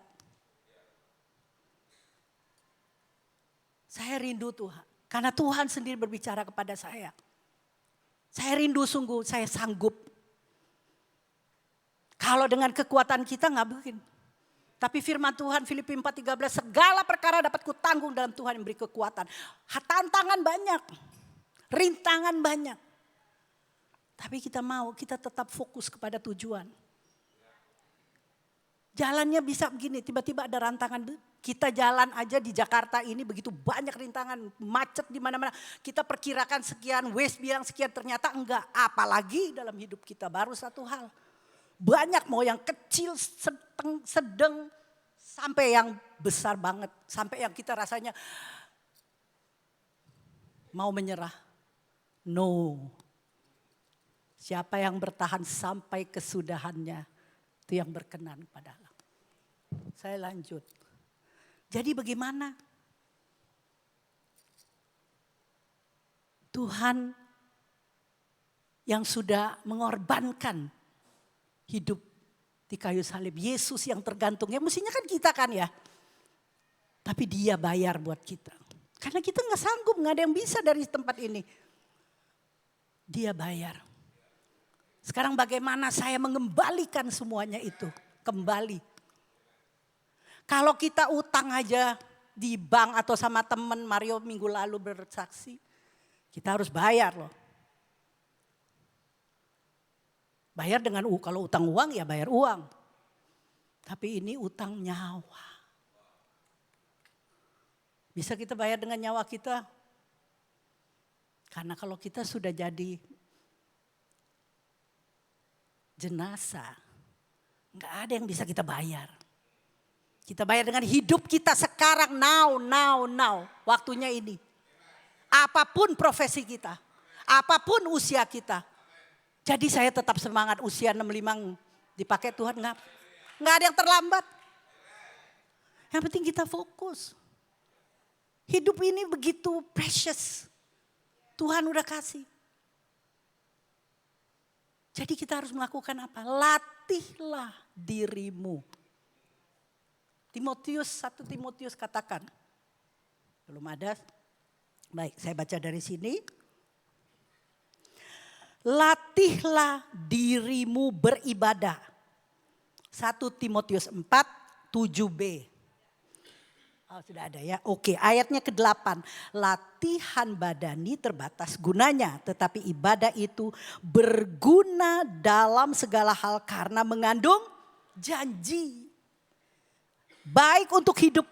Saya rindu Tuhan, karena Tuhan sendiri berbicara kepada saya. Saya rindu sungguh, saya sanggup. Kalau dengan kekuatan kita nggak mungkin. Tapi firman Tuhan Filipi 4:13, segala perkara dapat kutanggung dalam Tuhan yang beri kekuatan. Tantangan banyak, rintangan banyak. Tapi kita tetap fokus kepada tujuan. Jalannya bisa begini, tiba-tiba ada rantangan. Kita jalan aja di Jakarta ini begitu banyak rintangan, macet di mana-mana. Kita perkirakan sekian, Waze bilang sekian, ternyata enggak. Apalagi dalam hidup kita baru satu hal. Banyak mau yang kecil, sedang, sampai yang besar banget. Sampai yang kita rasanya mau menyerah. No. Siapa yang bertahan sampai kesudahannya, itu yang berkenan pada Allah. Saya lanjut. Jadi bagaimana? Tuhan yang sudah mengorbankan hidup di kayu salib. Yesus yang tergantung. Ya mestinya kan kita kan ya. Tapi dia bayar buat kita. Karena kita gak sanggup, gak ada yang bisa dari tempat ini. Dia bayar. Sekarang bagaimana saya mengembalikan semuanya itu. Kembali. Kalau kita utang aja di bank atau sama teman, Mario minggu lalu bersaksi. Kita harus bayar loh. Bayar dengan kalau utang uang ya bayar uang. Tapi ini utang nyawa. Bisa kita bayar dengan nyawa kita? Karena kalau kita sudah jadi jenazah, nggak ada yang bisa kita bayar. Kita bayar dengan hidup kita sekarang, now. Waktunya ini. Apapun profesi kita, apapun usia kita. Jadi saya tetap semangat usia 65 dipakai Tuhan, nggak ada yang terlambat. Yang penting kita fokus. Hidup ini begitu precious. Tuhan udah kasih. Jadi kita harus melakukan apa? Latihlah dirimu. 1 Timotius katakan. Belum ada. Baik, saya baca dari sini. Latihlah dirimu beribadah. 1 Timotius 4, 7b. Oh, sudah ada ya. Oke, ayatnya ke-8. Latihan badani terbatas gunanya, tetapi ibadah itu berguna dalam segala hal karena mengandung janji. Baik untuk hidup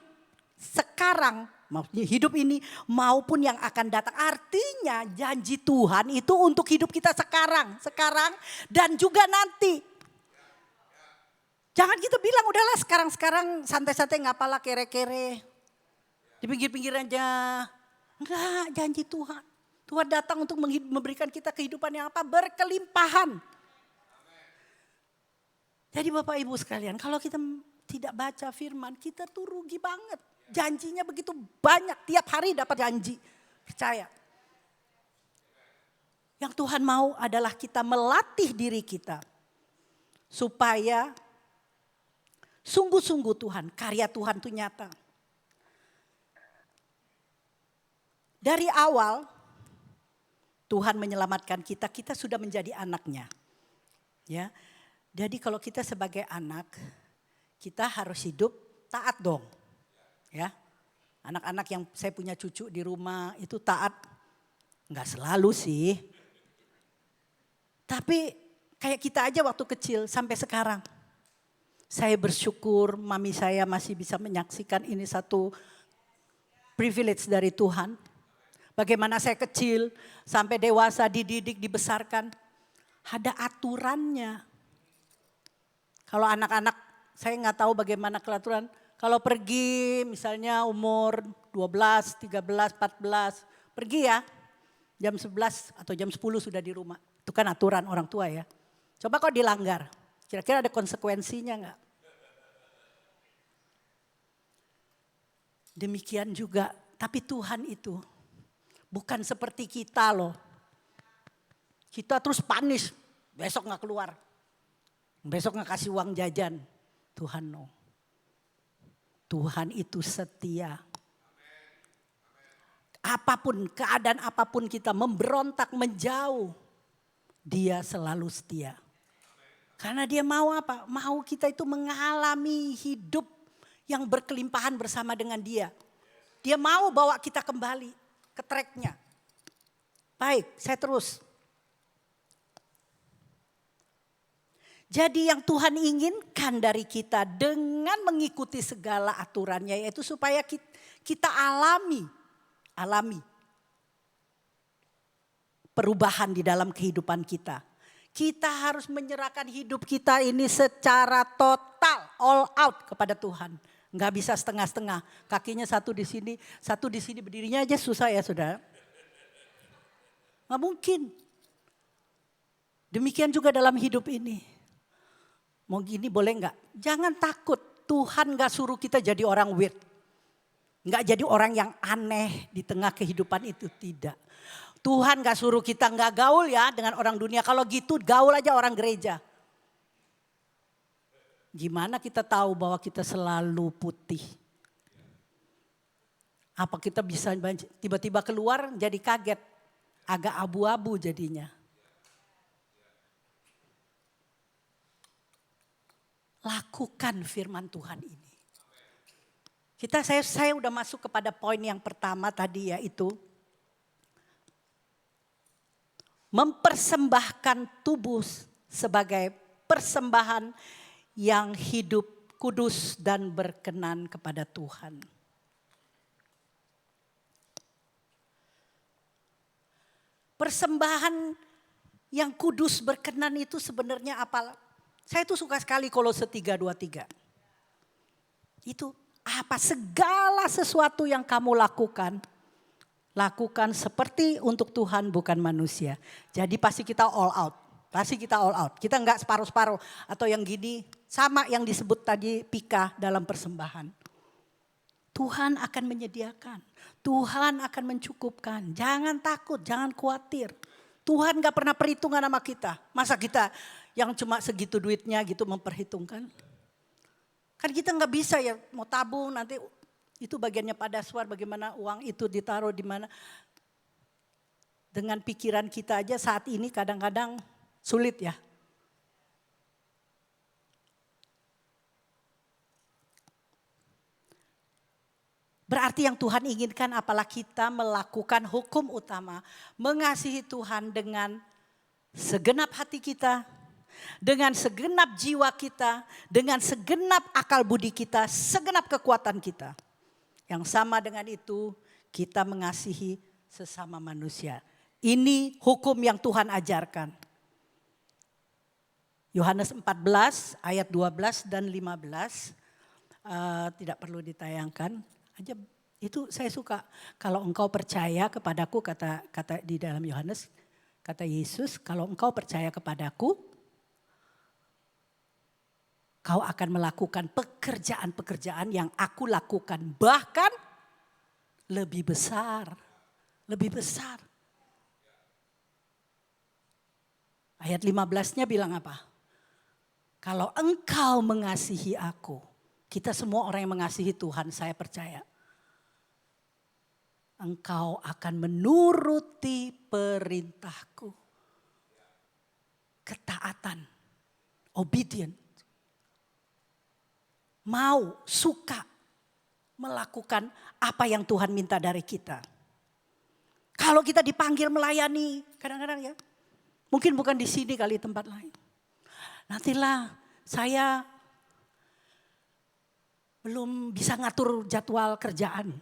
sekarang, maksudnya hidup ini maupun yang akan datang. Artinya janji Tuhan itu untuk hidup kita sekarang dan juga nanti. Jangan kita bilang udahlah sekarang santai-santai nggak apalah kere-kere. Di pinggir-pinggir aja. Enggak, janji Tuhan. Tuhan datang untuk memberikan kita kehidupan yang apa? Berkelimpahan. Jadi Bapak Ibu sekalian, kalau kita tidak baca firman, kita tuh rugi banget. Janjinya begitu banyak, tiap hari dapat janji. Percaya. Yang Tuhan mau adalah kita melatih diri kita. Supaya sungguh-sungguh Tuhan, karya Tuhan itu nyata. Dari awal Tuhan menyelamatkan kita, kita sudah menjadi anaknya. Ya. Jadi kalau kita sebagai anak, kita harus hidup taat dong. Ya. Anak-anak yang saya punya cucu di rumah itu taat. Enggak selalu sih. Tapi kayak kita aja waktu kecil sampai sekarang. Saya bersyukur mami saya masih bisa menyaksikan ini satu privilege dari Tuhan. Bagaimana saya kecil sampai dewasa dididik, dibesarkan. Ada aturannya. Kalau anak-anak saya nggak tahu bagaimana kelaturan. Kalau pergi misalnya umur 12, 13, 14. Pergi ya jam 11 atau jam 10 sudah di rumah. Itu kan aturan orang tua ya. Coba kok dilanggar. Kira-kira ada konsekuensinya nggak? Demikian juga. Tapi Tuhan itu bukan seperti kita loh. Kita terus panis. Besok gak keluar. Besok gak kasih uang jajan. Tuhan no. Tuhan itu setia. Apapun, keadaan apapun kita memberontak, menjauh. Dia selalu setia. Karena dia mau apa? Mau kita itu mengalami hidup yang berkelimpahan bersama dengan dia. Dia mau bawa kita kembali ke tracknya. Baik, saya terus. Jadi yang Tuhan inginkan dari kita dengan mengikuti segala aturannya, yaitu supaya kita alami perubahan di dalam kehidupan kita. Kita harus menyerahkan hidup kita ini secara total, all out kepada Tuhan. Nggak bisa setengah-setengah. Kakinya satu di sini berdirinya aja susah ya saudara. Nggak mungkin. Demikian juga dalam hidup ini. Mau gini boleh enggak? Jangan takut, Tuhan enggak suruh kita jadi orang weird. Enggak jadi orang yang aneh di tengah kehidupan itu, tidak. Tuhan enggak suruh kita enggak gaul ya dengan orang dunia. Kalau gitu gaul aja orang gereja. Gimana kita tahu bahwa kita selalu putih? Apa kita bisa tiba-tiba keluar jadi kaget, agak abu-abu jadinya. Lakukan firman Tuhan ini. Saya udah masuk kepada poin yang pertama tadi, yaitu mempersembahkan tubuh sebagai persembahan yang hidup, kudus dan berkenan kepada Tuhan. Persembahan yang kudus berkenan itu sebenarnya apa? Saya tuh suka sekali Kolose 3:23. Itu apa? Segala sesuatu yang kamu lakukan, lakukan seperti untuk Tuhan bukan manusia. Jadi pasti kita all out. Pasti kita all out. Kita enggak separuh-separuh. Atau yang gini, sama yang disebut tadi Pika dalam persembahan. Tuhan akan menyediakan. Tuhan akan mencukupkan. Jangan takut, jangan khawatir. Tuhan gak pernah perhitungan sama kita. Masa kita yang cuma segitu duitnya gitu memperhitungkan. Kan kita gak bisa ya mau tabung nanti itu bagiannya Pak Daswar bagaimana uang itu ditaruh di mana. Dengan pikiran kita aja saat ini kadang-kadang sulit ya. Berarti yang Tuhan inginkan apalah kita melakukan hukum utama. Mengasihi Tuhan dengan segenap hati kita. Dengan segenap jiwa kita. Dengan segenap akal budi kita. Segenap kekuatan kita. Yang sama dengan itu kita mengasihi sesama manusia. Ini hukum yang Tuhan ajarkan. Yohanes 14 ayat 12 dan 15. Tidak perlu ditayangkan. Aja itu saya suka kalau engkau percaya kepadaku kata di dalam Yohanes kata Yesus, kalau engkau percaya kepadaku kau akan melakukan pekerjaan-pekerjaan yang aku lakukan, bahkan lebih besar. Ayat 15-nya bilang apa? Kalau engkau mengasihi aku, kita semua orang yang mengasihi Tuhan, saya percaya. Engkau akan menuruti perintahku. Ketaatan. Obedient. Mau, suka melakukan apa yang Tuhan minta dari kita. Kalau kita dipanggil melayani, kadang-kadang ya. Mungkin bukan di sini kali tempat lain. Nantilah saya belum bisa ngatur jadwal kerjaan.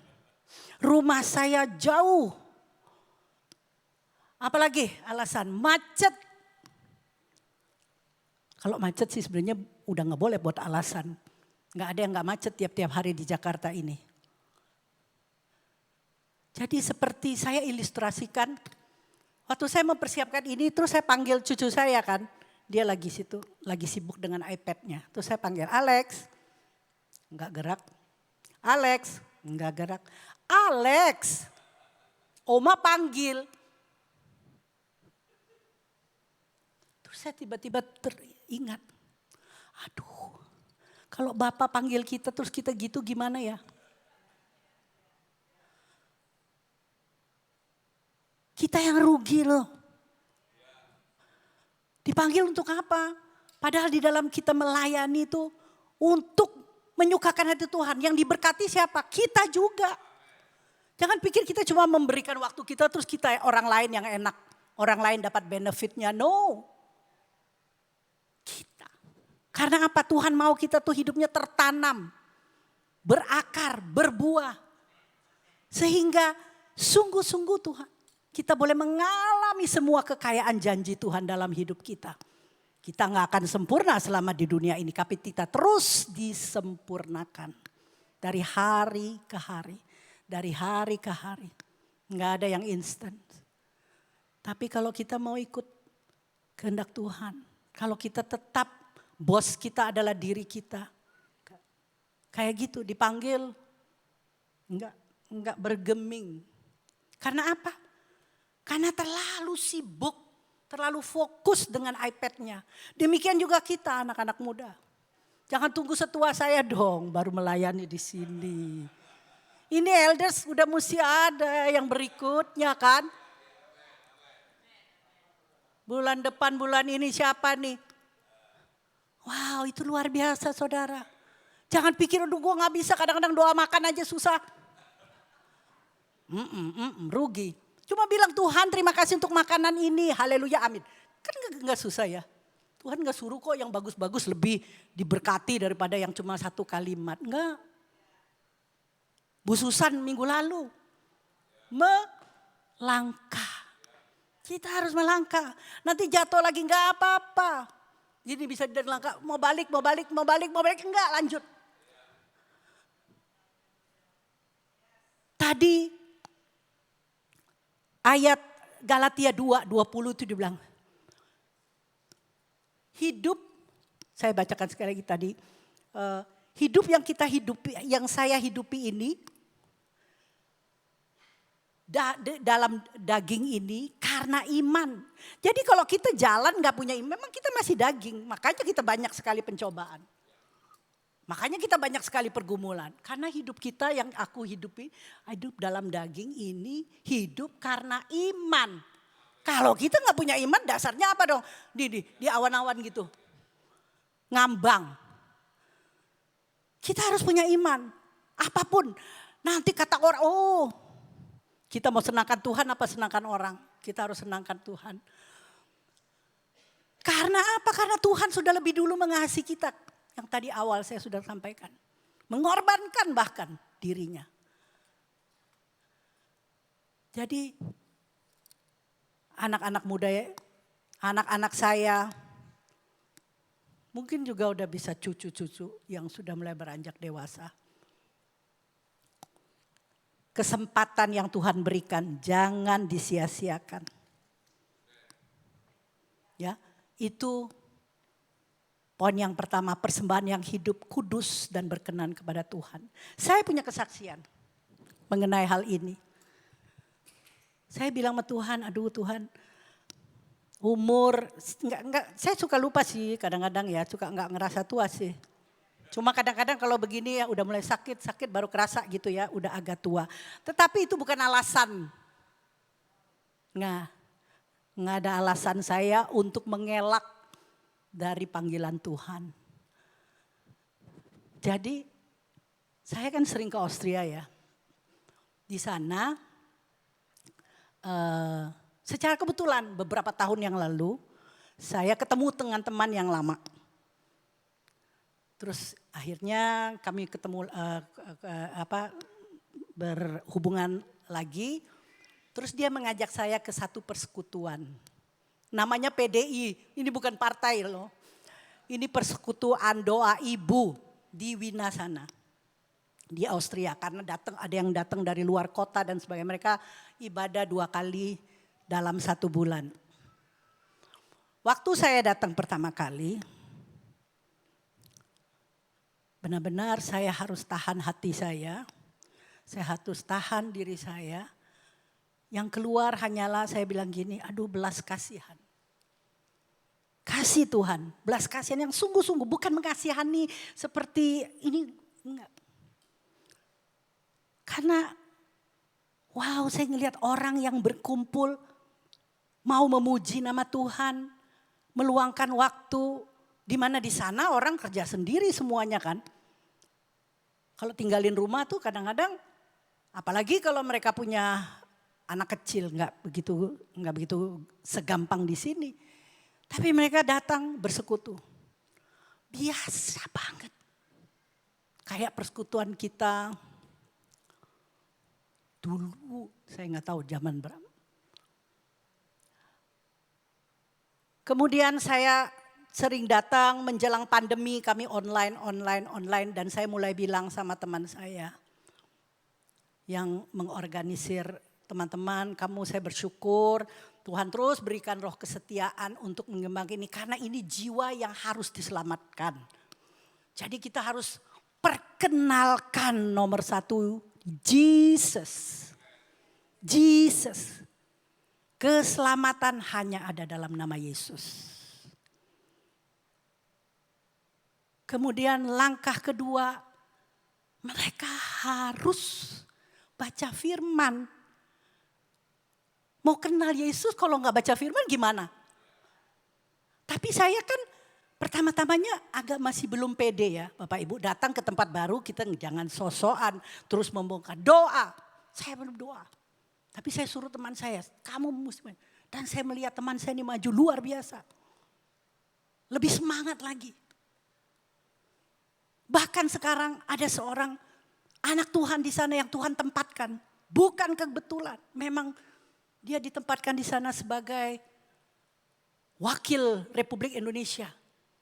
Rumah saya jauh. Apalagi alasan macet. Kalau macet sih sebenarnya udah gak boleh buat alasan. Gak ada yang gak macet tiap-tiap hari di Jakarta ini. Jadi seperti saya ilustrasikan. Waktu saya mempersiapkan ini terus saya panggil cucu saya kan. Dia lagi sibuk dengan iPad-nya. Terus saya panggil Alex. Enggak gerak. Alex, enggak gerak. Alex, Oma panggil. Terus saya tiba-tiba teringat. Aduh, kalau Bapak panggil kita terus kita gitu gimana ya? Kita yang rugi loh. Dipanggil untuk apa? Padahal di dalam kita melayani itu untuk menyukakan hati Tuhan. Yang diberkati siapa? Kita juga. Jangan pikir kita cuma memberikan waktu kita terus kita orang lain yang enak. Orang lain dapat benefitnya. No. Kita. Karena apa? Tuhan mau kita tuh hidupnya tertanam. Berakar, berbuah. Sehingga sungguh-sungguh Tuhan. Kita boleh mengalami semua kekayaan janji Tuhan dalam hidup kita. Kita gak akan sempurna selama di dunia ini. Tapi kita terus disempurnakan. Dari hari ke hari. Dari hari ke hari. Gak ada yang instan. Tapi kalau kita mau ikut kehendak Tuhan. Kalau kita tetap bos kita adalah diri kita. Kayak gitu dipanggil enggak bergeming. Karena apa? Karena terlalu sibuk, terlalu fokus dengan iPad-nya. Demikian juga kita anak-anak muda. Jangan tunggu setua saya dong baru melayani di sini. Ini elders udah mesti ada yang berikutnya kan. Bulan depan, bulan ini siapa nih? Wow, itu luar biasa saudara. Jangan pikir, aduh gue gak bisa, kadang-kadang doa makan aja susah. Rugi. Cuma bilang Tuhan terima kasih untuk makanan ini, haleluya amin. Kan gak susah ya. Tuhan gak suruh kok yang bagus-bagus lebih diberkati daripada yang cuma satu kalimat. Enggak. Bu Susan minggu lalu melangkah. Kita harus melangkah. Nanti jatuh lagi enggak apa-apa. Gini bisa dilangkah, mau balik, enggak lanjut. Tadi ayat Galatia 2:20 itu dibilang. Hidup, saya bacakan sekali lagi tadi. Hidup yang kita hidupi, yang saya hidupi ini. Dalam daging ini karena iman. Jadi kalau kita jalan gak punya iman, memang kita masih daging. Makanya kita banyak sekali pencobaan. Makanya kita banyak sekali pergumulan. Karena hidup kita yang aku hidupi, hidup dalam daging ini hidup karena iman. Kalau kita gak punya iman dasarnya apa dong? Di awan-awan gitu. Ngambang. Kita harus punya iman. Apapun. Nanti kata orang, kita mau senangkan Tuhan apa senangkan orang? Kita harus senangkan Tuhan. Karena apa? Karena Tuhan sudah lebih dulu mengasihi kita. Yang tadi awal saya sudah sampaikan. Mengorbankan bahkan dirinya. Jadi anak-anak muda ya, anak-anak saya mungkin juga udah bisa cucu-cucu yang sudah mulai beranjak dewasa. Kesempatan yang Tuhan berikan jangan disia-siakan. Ya, itu poin yang pertama, persembahan yang hidup, kudus dan berkenan kepada Tuhan. Saya punya kesaksian mengenai hal ini. Saya bilang sama Tuhan, aduh Tuhan, umur enggak saya suka lupa sih kadang-kadang ya, suka enggak ngerasa tua sih. Cuma kadang-kadang kalau begini ya udah mulai sakit baru kerasa gitu ya, udah agak tua. Tetapi itu bukan alasan. Nggak ada alasan saya untuk mengelak dari panggilan Tuhan. Jadi saya kan sering ke Austria ya. Di sana secara kebetulan beberapa tahun yang lalu saya ketemu dengan teman yang lama. Terus akhirnya kami ketemu berhubungan lagi. Terus dia mengajak saya ke satu persekutuan. Namanya PDI, ini bukan partai loh. Ini persekutuan doa ibu di Wina sana. Di Austria karena ada yang datang dari luar kota dan sebagainya. Mereka ibadah 2 kali dalam 1 bulan. Waktu saya datang pertama kali, benar-benar saya harus tahan hati saya harus tahan diri saya. Yang keluar hanyalah saya bilang gini, aduh belas kasihan. Kasih Tuhan, belas kasihan yang sungguh-sungguh, bukan mengasihani seperti ini, enggak. Karena wow, saya ngelihat orang yang berkumpul mau memuji nama Tuhan, meluangkan waktu. Di mana di sana orang kerja sendiri semuanya kan. Kalau tinggalin rumah tuh kadang-kadang, apalagi kalau mereka punya anak kecil, nggak begitu segampang di sini. Tapi mereka datang bersekutu. Biasa banget. Kayak persekutuan kita dulu, saya nggak tahu zaman berapa. Kemudian saya sering datang menjelang pandemi, kami online dan saya mulai bilang sama teman saya yang mengorganisir teman-teman, saya bersyukur Tuhan terus berikan roh kesetiaan untuk mengembangkan ini. Karena ini jiwa yang harus diselamatkan. Jadi kita harus perkenalkan nomor satu, Jesus. Jesus. Keselamatan hanya ada dalam nama Yesus. Kemudian langkah kedua, mereka harus baca firman. Mau kenal Yesus kalau nggak baca firman gimana? Tapi saya kan pertama-tamanya agak masih belum pede ya. Bapak Ibu datang ke tempat baru kita jangan sosokan terus membongkar doa. Saya belum doa. Tapi saya suruh teman saya, kamu mesti. Dan saya melihat teman saya ini maju luar biasa. Lebih semangat lagi. Bahkan sekarang ada seorang anak Tuhan di sana yang Tuhan tempatkan. Bukan kebetulan. Memang dia ditempatkan di sana sebagai wakil Republik Indonesia.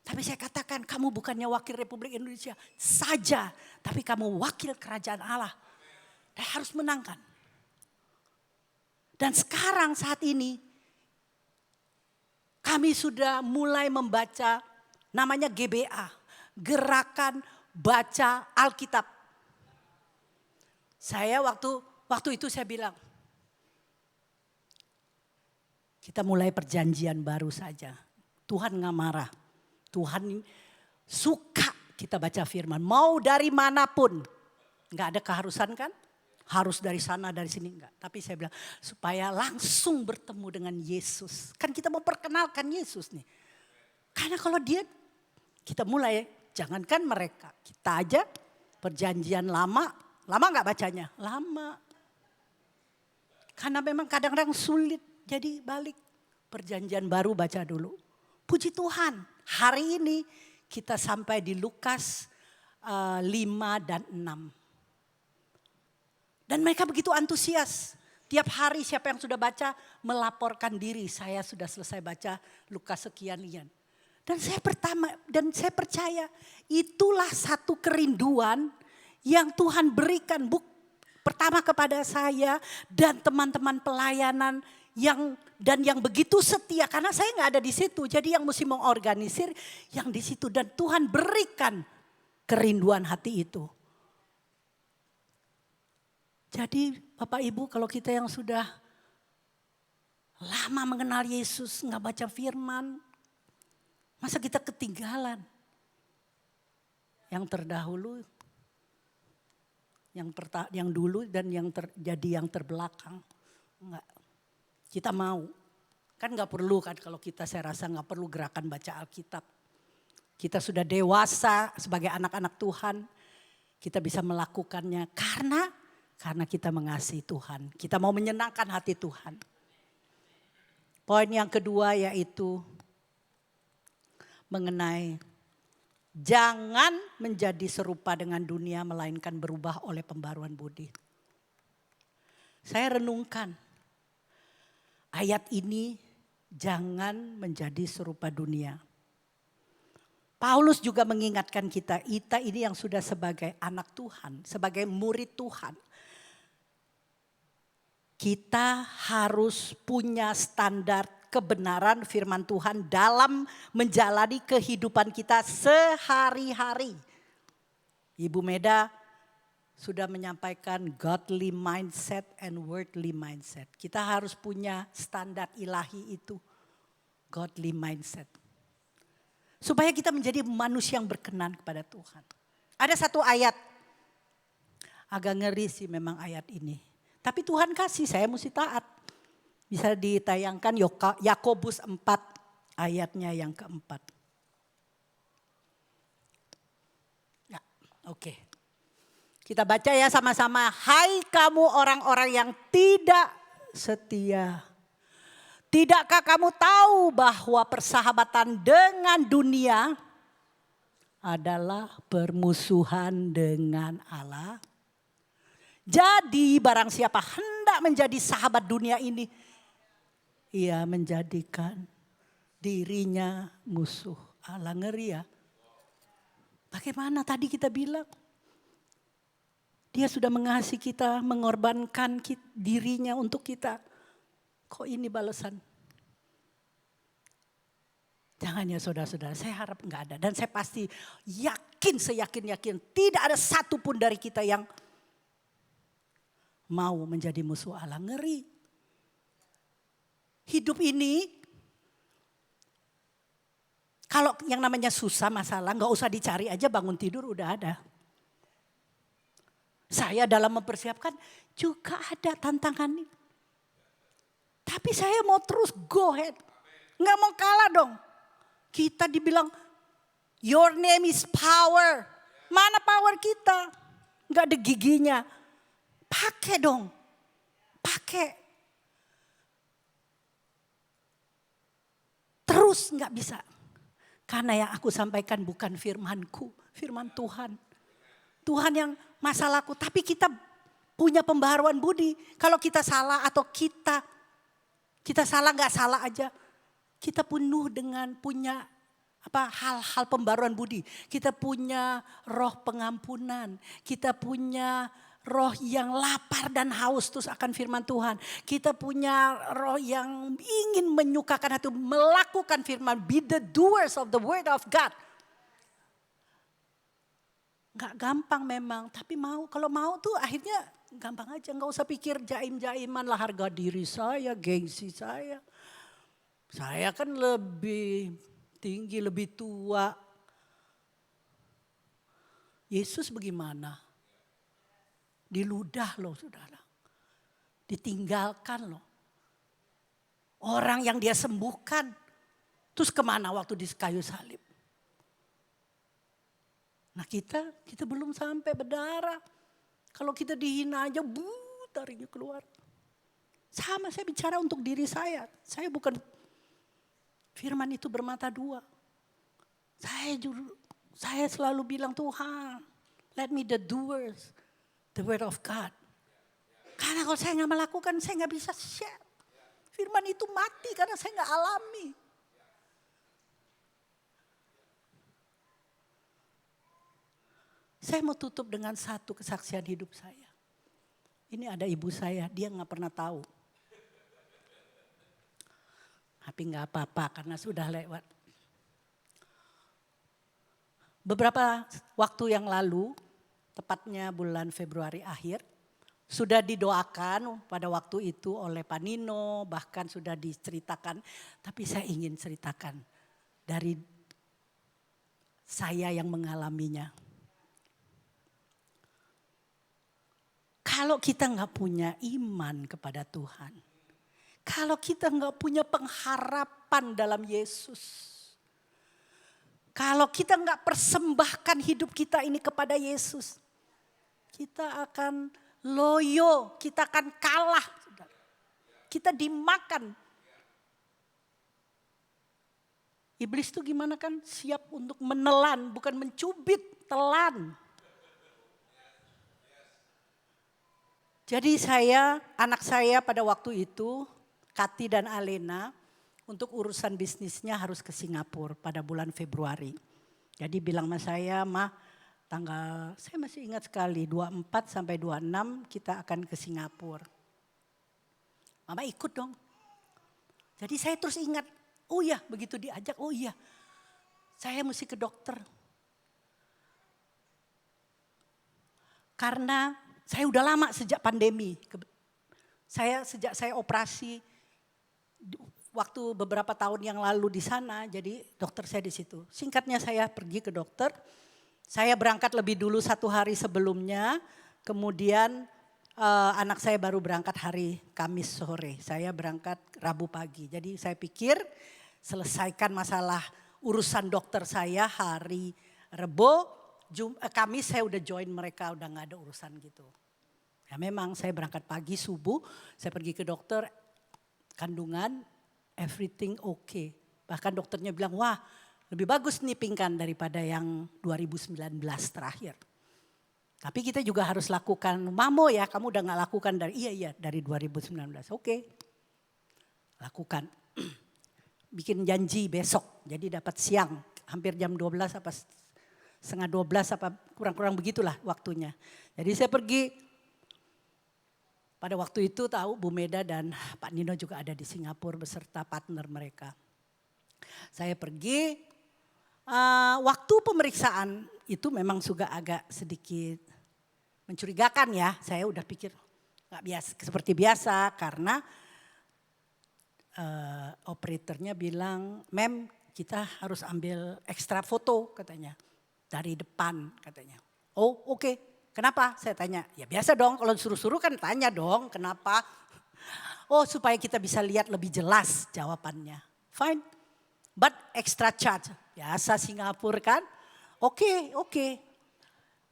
Tapi saya katakan kamu bukannya wakil Republik Indonesia saja. Tapi kamu wakil kerajaan Allah. Dan harus menangkan. Dan sekarang saat ini kami sudah mulai membaca namanya GBA. Gerakan Baca Alkitab. Saya waktu itu saya bilang, kita mulai perjanjian baru saja. Tuhan gak marah. Tuhan suka kita baca firman. Mau dari manapun. Gak ada keharusan kan? Harus dari sana, dari sini enggak. Tapi saya bilang supaya langsung bertemu dengan Yesus. Kan kita mau perkenalkan Yesus nih. Karena kalau dia, kita mulai, jangankan mereka. Kita aja perjanjian lama enggak bacanya? Lama. Karena memang kadang-kadang sulit. Jadi balik perjanjian baru baca dulu. Puji Tuhan, hari ini kita sampai di Lukas 5 dan 6. Dan mereka begitu antusias. Tiap hari siapa yang sudah baca melaporkan diri. Saya sudah selesai baca Lukas sekian-ian. Dan saya percaya itulah satu kerinduan yang Tuhan berikan pertama kepada saya dan teman-teman pelayanan yang begitu setia. Karena saya nggak ada di situ. Jadi yang mesti mengorganisir yang di situ. Dan Tuhan berikan kerinduan hati itu. Jadi Bapak Ibu kalau kita yang sudah lama mengenal Yesus nggak baca firman. Masa kita ketinggalan. Yang terdahulu. Yang dulu dan jadi yang terbelakang. Enggak. Kita mau. Kan gak perlu kan kalau saya rasa gak perlu gerakan baca Alkitab. Kita sudah dewasa sebagai anak-anak Tuhan. Kita bisa melakukannya karena kita mengasihi Tuhan. Kita mau menyenangkan hati Tuhan. Poin yang kedua yaitu mengenai jangan menjadi serupa dengan dunia melainkan berubah oleh pembaruan budi. Saya renungkan ayat ini, jangan menjadi serupa dunia. Paulus juga mengingatkan kita ini yang sudah sebagai anak Tuhan, sebagai murid Tuhan. Kita harus punya standar kebenaran firman Tuhan dalam menjalani kehidupan kita sehari-hari. Ibu Meda sudah menyampaikan godly mindset and worldly mindset. Kita harus punya standar ilahi itu. Godly mindset. Supaya kita menjadi manusia yang berkenan kepada Tuhan. Ada satu ayat. Agak ngeri sih memang ayat ini. Tapi Tuhan kasih, saya mesti taat. Bisa ditayangkan Yakobus 4 ayatnya yang keempat. Ya, oke. Kita baca ya sama-sama. Hai kamu orang-orang yang tidak setia. Tidakkah kamu tahu bahwa persahabatan dengan dunia adalah permusuhan dengan Allah? Jadi barang siapa hendak menjadi sahabat dunia ini, ia menjadikan dirinya musuh Allah. Ngeri ya. Bagaimana tadi kita bilang? Dia sudah mengasihi kita, mengorbankan dirinya untuk kita. Kok ini balasan? Jangan ya saudara-saudara, saya harap enggak ada. Dan saya pasti yakin, seyakin-yakin tidak ada satupun dari kita yang mau menjadi musuh Allah. Ngeri. Hidup ini, kalau yang namanya susah masalah, enggak usah dicari aja, bangun tidur udah ada. Saya dalam mempersiapkan juga ada tantangan ini. Tapi saya mau terus go ahead. Enggak mau kalah dong. Kita dibilang your name is power. Mana power kita? Enggak ada giginya. Pakai dong. Pakai. Terus enggak bisa. Karena yang aku sampaikan bukan firmanku, firman Tuhan. Tuhan yang masalahku, tapi kita punya pembaharuan budi. Kalau kita salah atau kita salah nggak salah aja, kita penuh dengan punya hal-hal pembaruan budi. Kita punya roh pengampunan, kita punya roh yang lapar dan haus terus akan firman Tuhan. Kita punya roh yang ingin menyukakan hati, melakukan firman, be the doers of the word of God. Gak gampang memang, tapi mau. Kalau mau tuh akhirnya gampang aja. Gak usah pikir jaim-jaiman lah harga diri saya, gengsi saya. Saya kan lebih tinggi, lebih tua. Yesus bagaimana? Diludah loh saudara. Ditinggalkan loh. Orang yang dia sembuhkan. Terus kemana waktu di kayu salib? Nah kita belum sampai berdarah. Kalau kita dihina aja, taringnya keluar. Sama saya bicara untuk diri saya. Saya bukan, firman itu bermata dua. Saya selalu bilang Tuhan, let me the doers, the word of God. Karena kalau saya nggak melakukan, saya nggak bisa share. Firman itu mati karena saya nggak alami. Saya mau tutup dengan satu kesaksian hidup saya. Ini ada ibu saya, dia gak pernah tahu. Tapi gak apa-apa karena sudah lewat. Beberapa waktu yang lalu, tepatnya bulan Februari akhir, sudah didoakan pada waktu itu oleh Pak Nino, bahkan sudah diceritakan. Tapi saya ingin ceritakan dari saya yang mengalaminya. Kalau kita nggak punya iman kepada Tuhan, kalau kita nggak punya pengharapan dalam Yesus, kalau kita nggak persembahkan hidup kita ini kepada Yesus, kita akan loyo, kita akan kalah, kita dimakan. Iblis itu gimana kan? Siap untuk menelan, bukan mencubit, telan. Jadi anak saya pada waktu itu, Kati dan Alena, untuk urusan bisnisnya harus ke Singapura pada bulan Februari. Jadi bilang sama saya, saya masih ingat sekali, 24 sampai 26 kita akan ke Singapura. Mama ikut dong. Jadi saya terus ingat, oh iya begitu diajak, oh iya saya mesti ke dokter. Karena saya udah lama sejak pandemi. Sejak saya operasi waktu beberapa tahun yang lalu di sana, jadi dokter saya di situ. Singkatnya saya pergi ke dokter. Saya berangkat lebih dulu 1 hari sebelumnya. Kemudian anak saya baru berangkat hari Kamis sore. Saya berangkat Rabu pagi. Jadi saya pikir selesaikan masalah urusan dokter saya hari Rebo. Kamis saya udah join mereka, udah gak ada urusan gitu. Ya memang saya berangkat pagi subuh, saya pergi ke dokter, kandungan everything okay. Bahkan dokternya bilang, wah lebih bagus nih pingkan daripada yang 2019 terakhir. Tapi kita juga harus lakukan, Mamo ya kamu udah gak lakukan dari 2019, oke. Lakukan, bikin janji besok, jadi dapat siang, hampir jam 12 apa 11:30 apa kurang-kurang begitulah waktunya. Jadi saya pergi. Pada waktu itu tahu Bu Meda dan Pak Nino juga ada di Singapura beserta partner mereka. Saya pergi, waktu pemeriksaan itu memang juga agak sedikit mencurigakan ya. Saya udah pikir nggak biasa seperti biasa karena operatornya bilang, "Mem, kita harus ambil ekstra foto," katanya, "dari depan," katanya. "Oh, oke. Kenapa?" Saya tanya. "Ya biasa dong, kalau suruh-suruh kan tanya dong, kenapa?" "Oh, supaya kita bisa lihat lebih jelas jawabannya." "Fine, but extra charge." Biasa Singapura kan. Oke.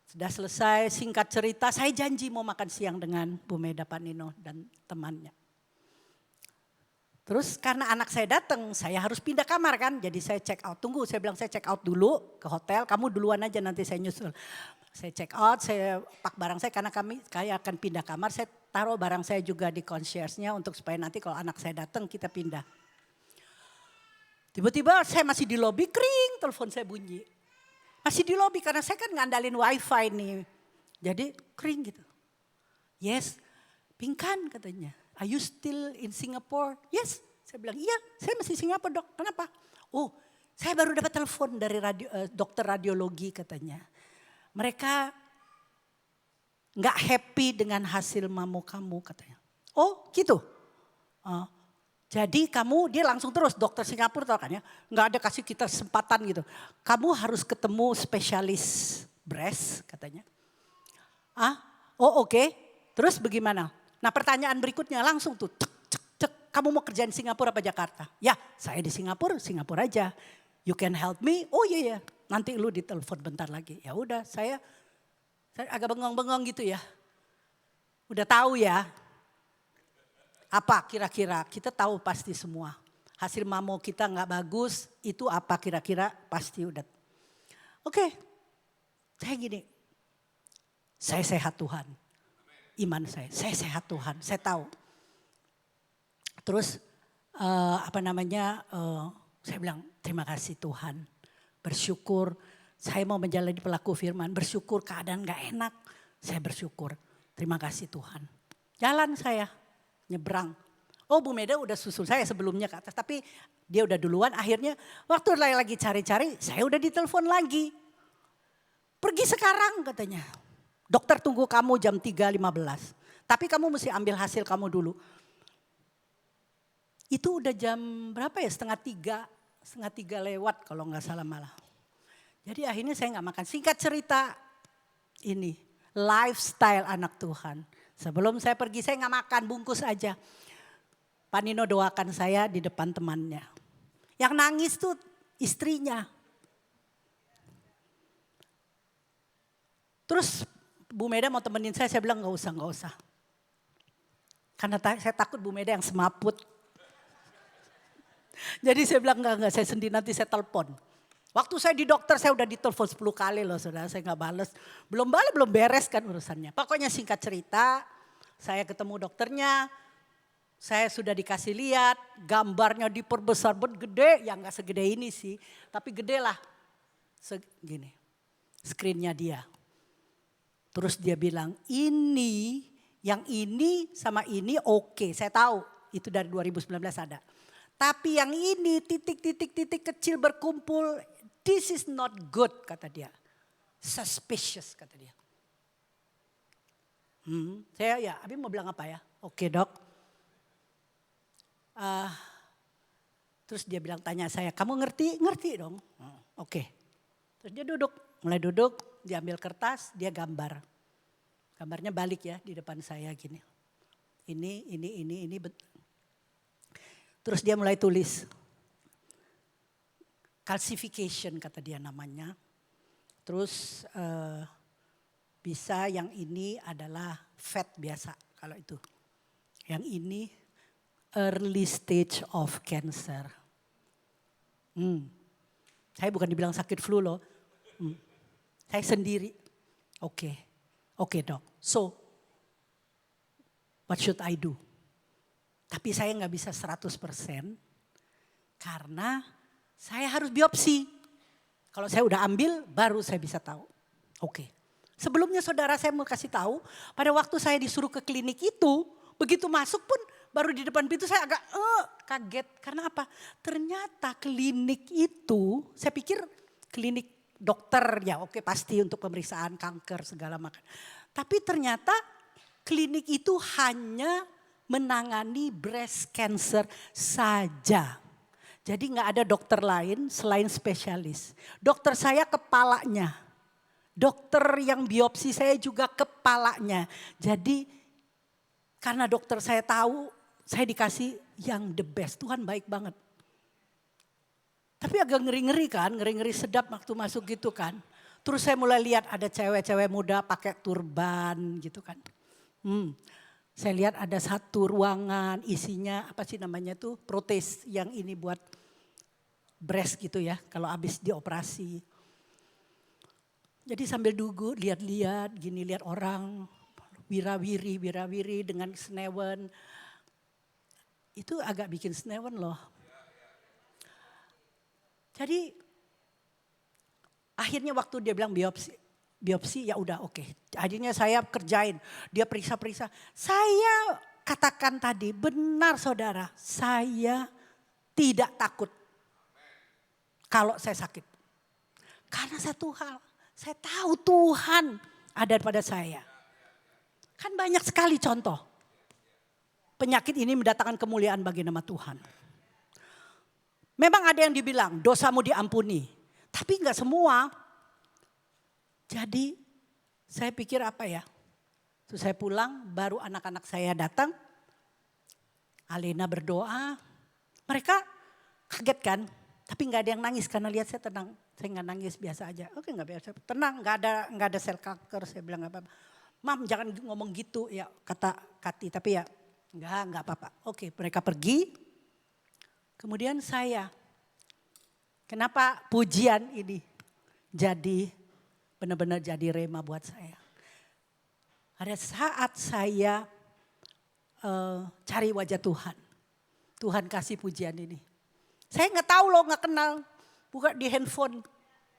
Sudah selesai, singkat cerita, saya janji mau makan siang dengan Bu Meda, Pak Nino dan temannya. Terus karena anak saya datang, saya harus pindah kamar kan. Jadi saya check out. Tunggu, saya bilang saya check out dulu ke hotel. Kamu duluan aja, nanti saya nyusul. Saya check out, saya pak barang saya karena saya akan pindah kamar. Saya taruh barang saya juga di concierge-nya untuk supaya nanti kalau anak saya datang kita pindah. Tiba-tiba saya masih di lobi, kring, telepon saya bunyi. Masih di lobi karena saya kan ngandalin wifi nih. Jadi kring gitu. "Yes, Pinkan," katanya. "Are you still in Singapore?" "Yes." Saya bilang, "Iya, saya masih Singapura, Dok." "Kenapa?" "Oh, saya baru dapat telepon dari dokter radiologi," katanya. "Mereka nggak happy dengan hasil mamo kamu," katanya. "Oh, gitu. Jadi kamu," dia langsung terus, dokter Singapura tau kan ya, nggak ada kasih kita kesempatan gitu. "Kamu harus ketemu spesialis breast," katanya. "Oh, oke. Terus bagaimana?" Nah, pertanyaan berikutnya langsung tuh, cek, "Kamu mau kerjain Singapura apa Jakarta?" "Ya, saya di Singapura aja. You can help me?" "Oh iya, nanti lu ditelepon bentar lagi." Ya udah, saya agak bengong-bengong gitu ya. Udah tahu ya. Apa kira-kira? Kita tahu pasti semua. Hasil mamo kita nggak bagus, itu apa kira-kira? Pasti udah. Oke, saya gini. Saya sehat Tuhan. Iman saya sehat Tuhan, saya tahu. Terus saya bilang terima kasih Tuhan. Bersyukur saya mau menjalani pelaku firman. Bersyukur keadaan gak enak, saya bersyukur. Terima kasih Tuhan. Jalan saya, nyebrang. Oh, Bu Meda udah susul saya sebelumnya ke atas. Tapi dia udah duluan, akhirnya waktu lagi cari-cari saya udah ditelepon lagi. "Pergi sekarang," katanya. "Dokter tunggu kamu jam 3:15. Tapi kamu mesti ambil hasil kamu dulu." Itu udah jam berapa ya? Setengah tiga lewat kalau nggak salah malah. Jadi akhirnya saya nggak makan. Singkat cerita ini lifestyle anak Tuhan. Sebelum saya pergi saya nggak makan, bungkus aja. Pak Nino doakan saya di depan temannya. Yang nangis tuh istrinya. Terus Bu Meda mau temenin saya bilang nggak usah. Karena saya takut Bu Meda yang semaput. Jadi saya bilang enggak, saya sendiri nanti saya telepon. Waktu saya di dokter saya udah ditelepon 10 kali loh saudara, saya nggak bales. Belum beres kan urusannya. Pokoknya singkat cerita, saya ketemu dokternya. Saya sudah dikasih lihat, gambarnya diperbesar gede, ya nggak segede ini sih. Tapi gede lah, segini, screennya dia. Terus dia bilang, yang ini sama ini oke. Saya tahu itu dari 2019 ada. Tapi yang ini titik-titik kecil berkumpul, this is not good kata dia. Suspicious kata dia. Saya Abi mau bilang apa ya? Oke Dok. Terus dia bilang tanya saya, kamu ngerti? Ngerti dong. Oke. Terus dia mulai duduk, dia ambil kertas, dia gambar. Gambarnya balik ya di depan saya gini. Ini. Terus dia mulai tulis. Calcification kata dia namanya. Terus bisa yang ini adalah fat biasa kalau itu. Yang ini early stage of cancer. Saya bukan dibilang sakit flu loh. Saya sendiri. Oke Dok. So, what should I do? Tapi saya nggak bisa 100% karena saya harus biopsi. Kalau saya udah ambil, baru saya bisa tahu. Oke. Sebelumnya saudara saya mau kasih tahu, pada waktu saya disuruh ke klinik itu, begitu masuk pun baru di depan pintu saya agak kaget. Karena apa? Ternyata klinik itu, saya pikir klinik dokter ya oke pasti untuk pemeriksaan kanker segala macam. Tapi ternyata klinik itu hanya menangani breast cancer saja. Jadi nggak ada dokter lain selain spesialis. Dokter saya kepalanya. Dokter yang biopsi saya juga kepalanya. Jadi karena dokter saya tahu, saya dikasih yang the best. Tuhan baik banget. Tapi agak ngeri-ngeri kan, ngeri-ngeri sedap waktu masuk gitu kan. Terus saya mulai lihat ada cewek-cewek muda pakai turban gitu kan. Saya lihat ada satu ruangan isinya apa sih namanya tuh protes yang ini buat breast gitu ya kalau habis dioperasi. Jadi sambil duduk lihat-lihat gini lihat orang wirawiri dengan senewen. Itu agak bikin senewen loh. Jadi akhirnya waktu dia bilang biopsi ya udah oke. Akhirnya saya kerjain, dia periksa-periksa. Saya katakan tadi benar saudara, saya tidak takut kalau saya sakit. Karena satu hal, saya tahu Tuhan ada pada saya. Kan banyak sekali contoh. Penyakit ini mendatangkan kemuliaan bagi nama Tuhan. Memang ada yang dibilang dosamu diampuni, tapi enggak semua. Jadi saya pikir apa ya, terus saya pulang baru anak-anak saya datang, Alena berdoa, mereka kaget kan, tapi nggak ada yang nangis karena lihat saya tenang, saya nggak nangis biasa aja, oke nggak biasa, tenang nggak ada sel kanker, saya bilang nggak apa-apa, Mam jangan ngomong gitu ya kata Kati, tapi ya nggak apa-apa, oke mereka pergi, kemudian saya, kenapa pujian ini jadi benar-benar jadi rema buat saya. Ada saat saya cari wajah Tuhan. Tuhan kasih pujian ini. Saya nggak tahu loh, nggak kenal. Buka di handphone,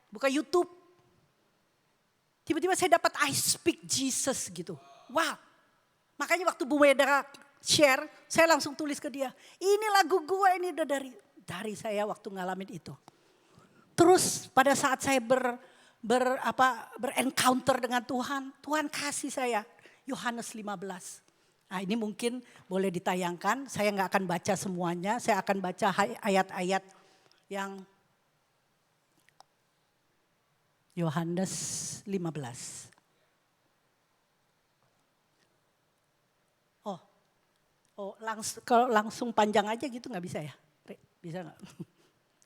buka YouTube. Tiba-tiba saya dapat I Speak Jesus gitu. Wow. Makanya waktu Bu Weda share, saya langsung tulis ke dia. Ini lagu gue ini udah dari saya waktu ngalamin itu. Terus pada saat saya berencounter dengan Tuhan, Tuhan kasih saya Yohanes 15. Nah ini mungkin boleh ditayangkan, saya nggak akan baca semuanya, saya akan baca ayat-ayat yang Yohanes 15. Kalau langsung panjang aja gitu nggak bisa ya? Bisa nggak?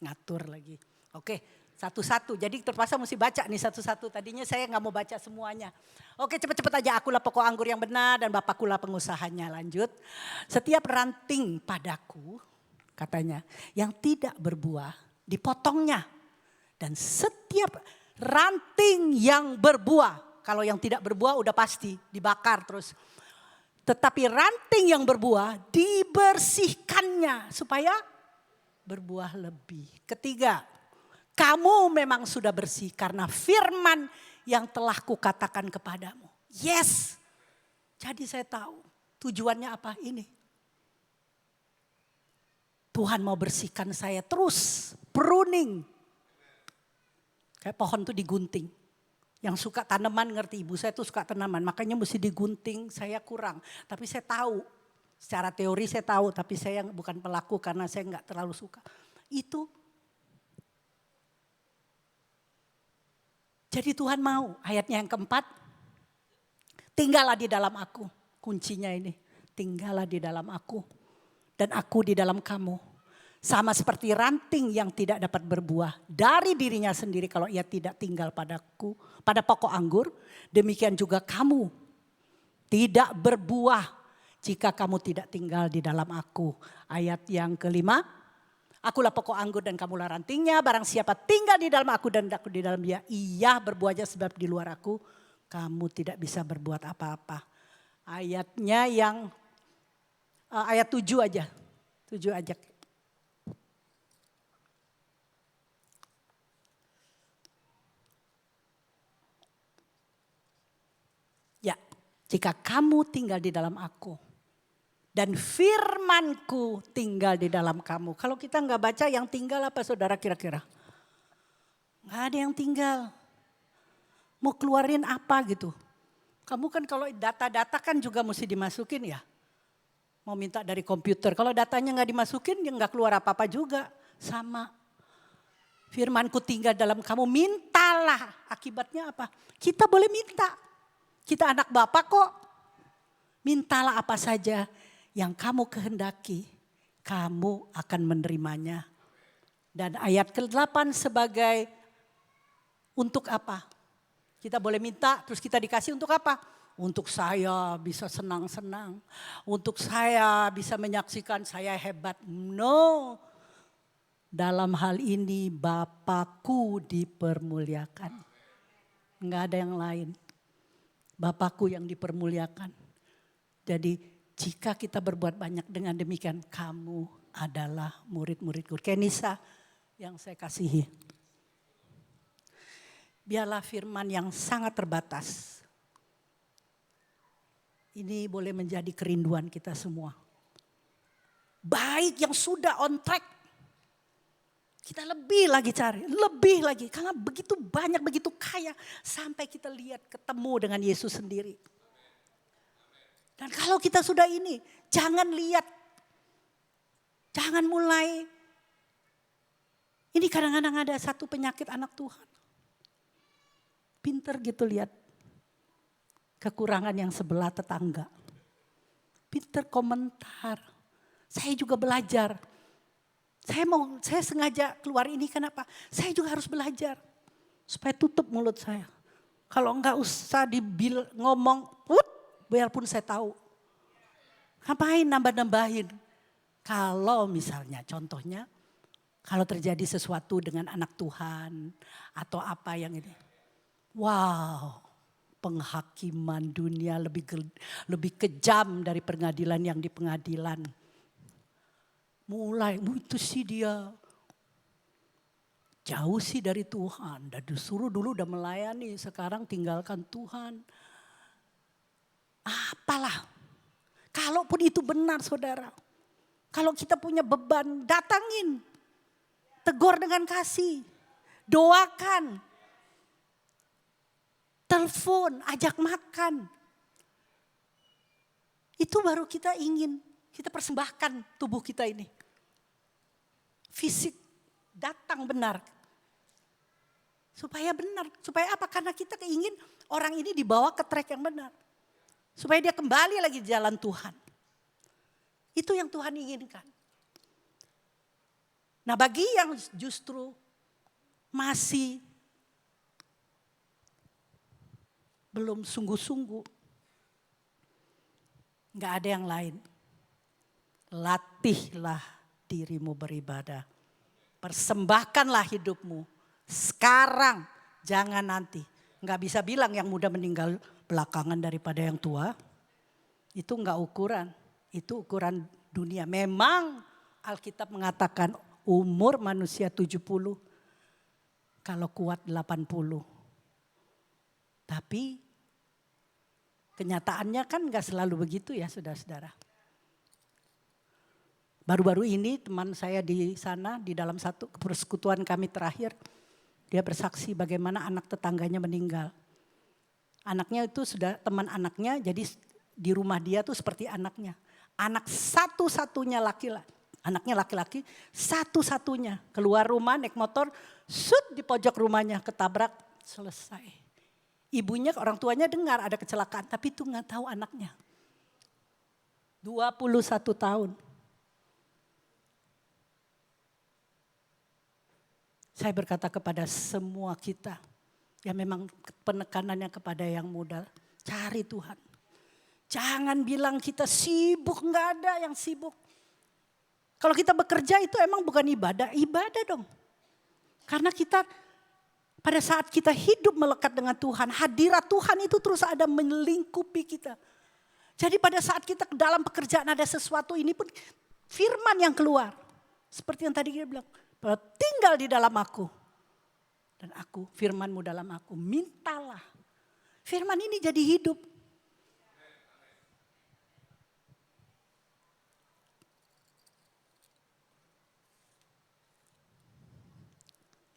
Ngatur lagi. Oke, satu-satu. Jadi terpaksa mesti baca nih satu-satu. Tadinya saya nggak mau baca semuanya. Oke, cepet-cepet aja. Akulah pokok anggur yang benar dan Bapakkulah pengusahanya. Lanjut. Setiap ranting padaku, katanya, yang tidak berbuah dipotongnya. Dan setiap ranting yang berbuah, kalau yang tidak berbuah udah pasti dibakar terus. Tetapi ranting yang berbuah dibersihkannya supaya berbuah lebih. Ketiga, kamu memang sudah bersih karena firman yang telah kukatakan kepadamu. Yes. Jadi saya tahu tujuannya apa ini. Tuhan mau bersihkan saya terus. Pruning. Kayak pohon tuh digunting. Yang suka tanaman ngerti, ibu saya tuh suka tanaman. Makanya mesti digunting, saya kurang. Tapi saya tahu, secara teori saya tahu. Tapi saya bukan pelaku karena saya nggak terlalu suka. Itu. Jadi Tuhan mau, ayatnya yang keempat. Tinggallah di dalam aku, kuncinya ini. Tinggallah di dalam aku dan aku di dalam kamu. Sama seperti ranting yang tidak dapat berbuah dari dirinya sendiri kalau ia tidak tinggal padaku, pada pokok anggur. Demikian juga kamu tidak berbuah jika kamu tidak tinggal di dalam aku. Ayat yang kelima, akulah pokok anggur dan kamulah rantingnya. Barang siapa tinggal di dalam aku dan aku di dalam dia, ia berbuahnya sebab di luar aku kamu tidak bisa berbuat apa-apa. Ayatnya yang ayat 7 aja. 7 aja. Jika kamu tinggal di dalam aku dan firmanku tinggal di dalam kamu. Kalau kita nggak baca yang tinggal apa saudara kira-kira? Nggak ada yang tinggal. Mau keluarin apa gitu. Kamu kan kalau data-data kan juga mesti dimasukin ya. Mau minta dari komputer. Kalau datanya nggak dimasukin ya nggak keluar apa-apa juga. Sama. Firmanku tinggal dalam kamu, mintalah. Akibatnya apa? Kita boleh minta. Kita anak Bapa kok. Mintalah apa saja yang kamu kehendaki, kamu akan menerimanya. Dan ayat ke-8 sebagai untuk apa? Kita boleh minta terus kita dikasih untuk apa? Untuk saya bisa senang-senang. Untuk saya bisa menyaksikan saya hebat. No. Dalam hal ini Bapakku dipermuliakan. Enggak ada yang lain. Bapakku yang dipermuliakan. Jadi jika kita berbuat banyak dengan demikian, kamu adalah murid-muridku. Kenisa yang saya kasihi. Biarlah firman yang sangat terbatas. Ini boleh menjadi kerinduan kita semua. Baik yang sudah on track. Kita lebih lagi cari, lebih lagi. Karena begitu banyak, begitu kaya. Sampai kita lihat ketemu dengan Yesus sendiri. Dan kalau kita sudah ini, jangan lihat. Jangan mulai. Ini kadang-kadang ada satu penyakit anak Tuhan. Pinter gitu lihat. Kekurangan yang sebelah tetangga. Pinter komentar. Saya juga belajar. Saya sengaja keluar ini kenapa? Saya juga harus belajar. Supaya tutup mulut saya. Kalau enggak usah ngomong, biarpun saya tahu. Ngapain nambah-nambahin? Kalau misalnya contohnya, kalau terjadi sesuatu dengan anak Tuhan atau apa yang ini. Wow, penghakiman dunia lebih kejam dari pengadilan yang di pengadilan. Mulai, itu sih dia jauh sih dari Tuhan. Dan disuruh dulu udah melayani, sekarang tinggalkan Tuhan. Apalah, kalaupun itu benar saudara. Kalau kita punya beban, datangin. Tegur dengan kasih, doakan. Telepon, ajak makan. Itu baru kita ingin, kita persembahkan tubuh kita ini. Fisik datang benar. Supaya benar, supaya apa? Karena kita ingin orang ini dibawa ke track yang benar. Supaya dia kembali lagi di jalan Tuhan. Itu yang Tuhan inginkan. Nah bagi yang justru masih belum sungguh-sungguh, gak ada yang lain. Latihlah dirimu beribadah. Persembahkanlah hidupmu. Sekarang, jangan nanti. Gak bisa bilang yang muda meninggal belakangan daripada yang tua. Itu gak ukuran. Itu ukuran dunia. Memang Alkitab mengatakan umur manusia 70. Kalau kuat 80. Tapi kenyataannya kan gak selalu begitu ya saudara-saudara. Baru-baru ini teman saya di sana, di dalam satu persekutuan kami terakhir. Dia bersaksi bagaimana anak tetangganya meninggal. Anaknya itu sudah teman anaknya, jadi di rumah dia tuh seperti anaknya. Anak satu-satunya laki-laki, anaknya laki-laki satu-satunya. Keluar rumah naik motor, di pojok rumahnya ketabrak, selesai. Ibunya, orang tuanya dengar ada kecelakaan, tapi itu gak tahu anaknya. 21 tahun. Saya berkata kepada semua kita, ya memang penekanannya kepada yang muda, cari Tuhan. Jangan bilang kita sibuk, gak ada yang sibuk. Kalau kita bekerja itu emang bukan ibadah, ibadah dong. Karena kita pada saat kita hidup melekat dengan Tuhan, hadirat Tuhan itu terus ada melingkupi kita. Jadi pada saat kita dalam pekerjaan ada sesuatu ini pun firman yang keluar. Seperti yang tadi dia bilang, tinggal di dalam aku. Dan aku, firmanmu dalam aku, mintalah. Firman ini jadi hidup.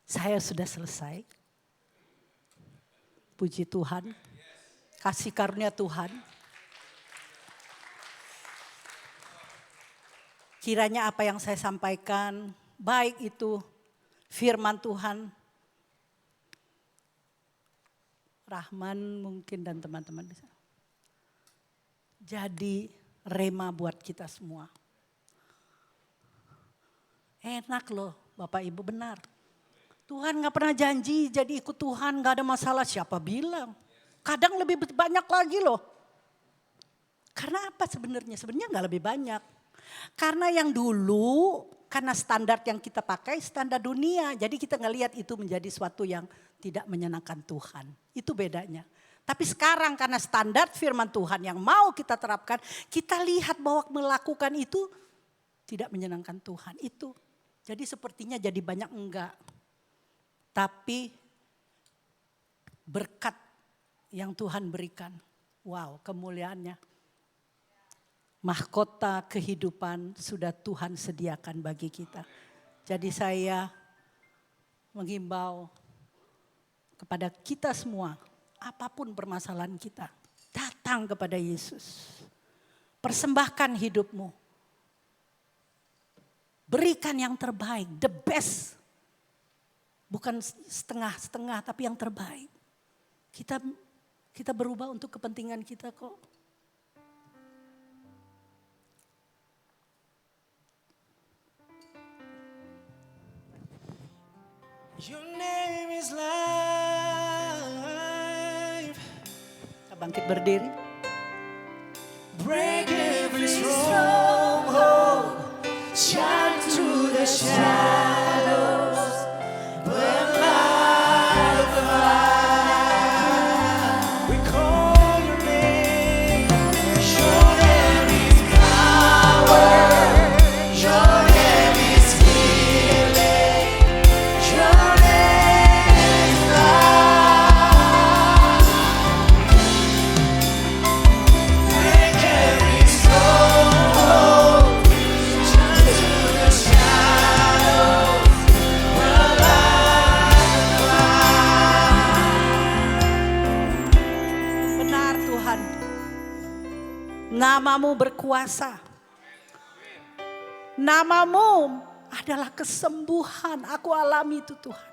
Saya sudah selesai. Puji Tuhan. Kasih karunia Tuhan. Kiranya apa yang saya sampaikan, baik itu firman Tuhan, Rahman mungkin dan teman-teman bisa. Jadi rema buat kita semua. Enak loh Bapak Ibu, benar. Tuhan gak pernah janji jadi ikut Tuhan gak ada masalah, siapa bilang. Kadang lebih banyak lagi loh. Karena apa sebenarnya? Sebenarnya gak lebih banyak. Karena yang dulu, karena standar yang kita pakai standar dunia. Jadi kita ngelihat itu menjadi suatu yang tidak menyenangkan Tuhan. Itu bedanya. Tapi sekarang karena standar firman Tuhan yang mau kita terapkan. Kita lihat bahwa melakukan itu tidak menyenangkan Tuhan. Itu. Jadi sepertinya jadi banyak enggak. Tapi berkat yang Tuhan berikan. Wow, kemuliaannya. Mahkota kehidupan sudah Tuhan sediakan bagi kita. Jadi saya menghimbau kepada kita semua, apapun permasalahan kita, datang kepada Yesus. Persembahkan hidupmu. Berikan yang terbaik, the best. Bukan setengah-setengah tapi yang terbaik. Kita berubah untuk kepentingan kita kok. Your name is life. Kita bangkit berdiri. Break every stronghold. Shine through the shadows. Burn like a fire. We call your name. Your name is power. Your name is healing. Your name is life. Break every stronghold. Shine through the shadows. Burn like a fire. Benar Tuhan. Namamu berkuasa. Namamu adalah kesembuhan. Aku alami itu Tuhan.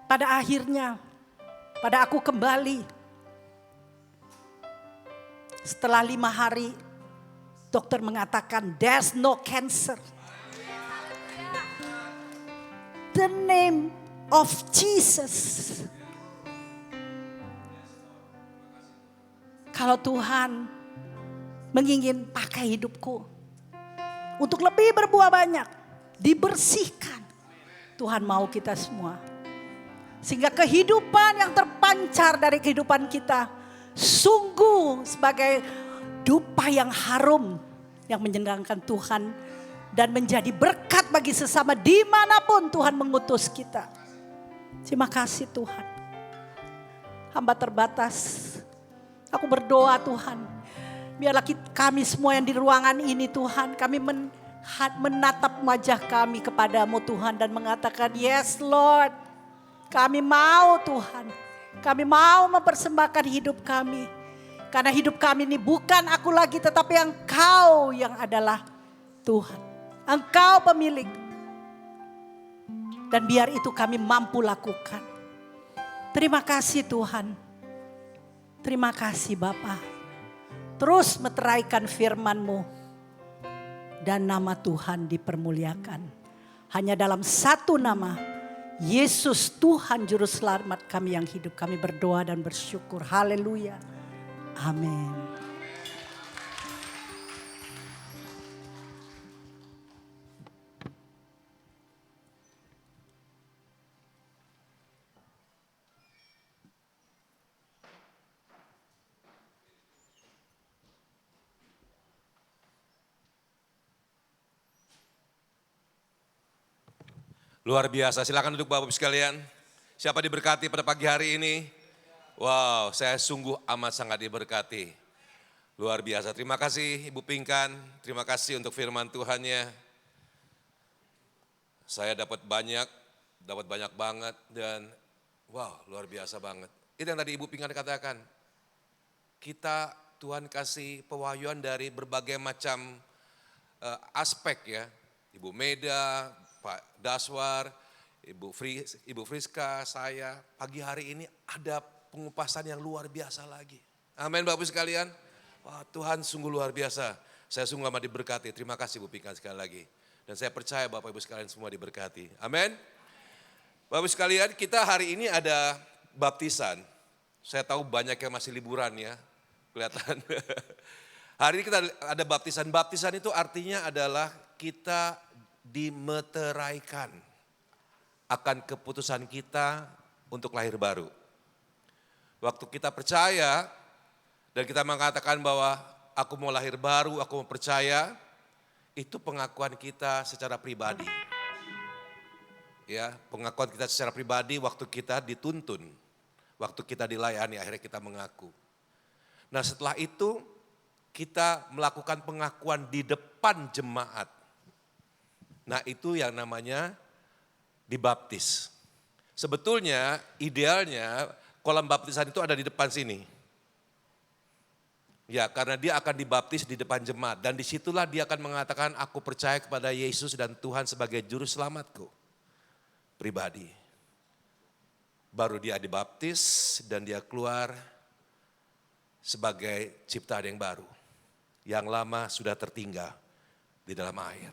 Pada akhirnya, pada aku kembali. Setelah 5 hari, dokter mengatakan there's no cancer. The name of Jesus. Kalau Tuhan mengingin pakai hidupku untuk lebih berbuah banyak, dibersihkan. Tuhan mau kita semua. Sehingga kehidupan yang terpancar dari kehidupan kita sungguh sebagai dupa yang harum yang menyenangkan Tuhan dan menjadi berkat bagi sesama dimanapun Tuhan mengutus kita. Terima kasih Tuhan. Hamba terbatas. Aku berdoa Tuhan, biarlah kami semua yang di ruangan ini Tuhan, kami menatap wajah kami kepadamu Tuhan dan mengatakan yes Lord, kami mau Tuhan, kami mau mempersembahkan hidup kami. Karena hidup kami ini bukan aku lagi tetapi Engkau yang adalah Tuhan. Engkau pemilik. Dan biar itu kami mampu lakukan. Terima kasih Tuhan. Terima kasih Bapa. Terus meteraikan firman-Mu. Dan nama Tuhan dipermuliakan. Hanya dalam satu nama. Yesus Tuhan Juru Selamat kami yang hidup. Kami berdoa dan bersyukur. Haleluya. Amin. Luar biasa, silakan duduk Bapak Ibu sekalian. Siapa diberkati pada pagi hari ini? Wow, saya sungguh amat sangat diberkati. Luar biasa, terima kasih Ibu Pingkan, terima kasih untuk firman Tuhannya. Saya dapat banyak banget dan wow, luar biasa banget. Itu yang tadi Ibu Pingan katakan. Kita Tuhan kasih pewahyuan dari berbagai macam aspek ya. Ibu Meda, Pak Daswar, Ibu Friska, saya. Pagi hari ini ada pengupasan yang luar biasa lagi. Amin Bapak Ibu sekalian. Wah, Tuhan sungguh luar biasa. Saya sungguh amat diberkati. Terima kasih Ibu Pingan sekali lagi. Dan saya percaya Bapak Ibu sekalian semua diberkati. Amin. Bapak Ibu sekalian, kita hari ini ada baptisan. Saya tahu banyak yang masih liburan ya, kelihatan. Hari ini kita ada baptisan. Baptisan itu artinya adalah kita dimeteraikan akan keputusan kita untuk lahir baru. Waktu kita percaya dan kita mengatakan bahwa aku mau lahir baru, aku mau percaya, itu pengakuan kita secara pribadi. Ya, pengakuan kita secara pribadi waktu kita dituntun, waktu kita dilayani, akhirnya kita mengaku. Nah setelah itu kita melakukan pengakuan di depan jemaat. Nah itu yang namanya dibaptis. Sebetulnya idealnya kolam baptisan itu ada di depan sini. Ya karena dia akan dibaptis di depan jemaat. Dan disitulah dia akan mengatakan aku percaya kepada Yesus dan Tuhan sebagai juru selamatku pribadi. Baru dia dibaptis dan dia keluar sebagai ciptaan yang baru. Yang lama sudah tertinggal di dalam air.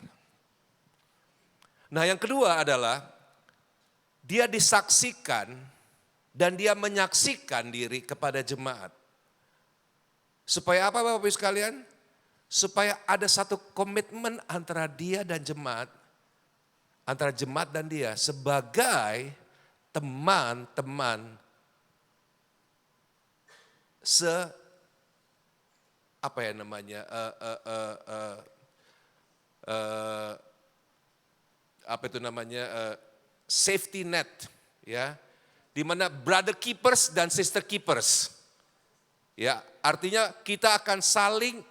Nah yang kedua adalah dia disaksikan dan dia menyaksikan diri kepada jemaat. Supaya apa Bapak Ibu sekalian? Supaya ada satu komitmen antara dia dan jemaat. Antara jemaat dan dia sebagai teman-teman apa ya namanya safety net ya, di mana brother keepers dan sister keepers ya, artinya kita akan saling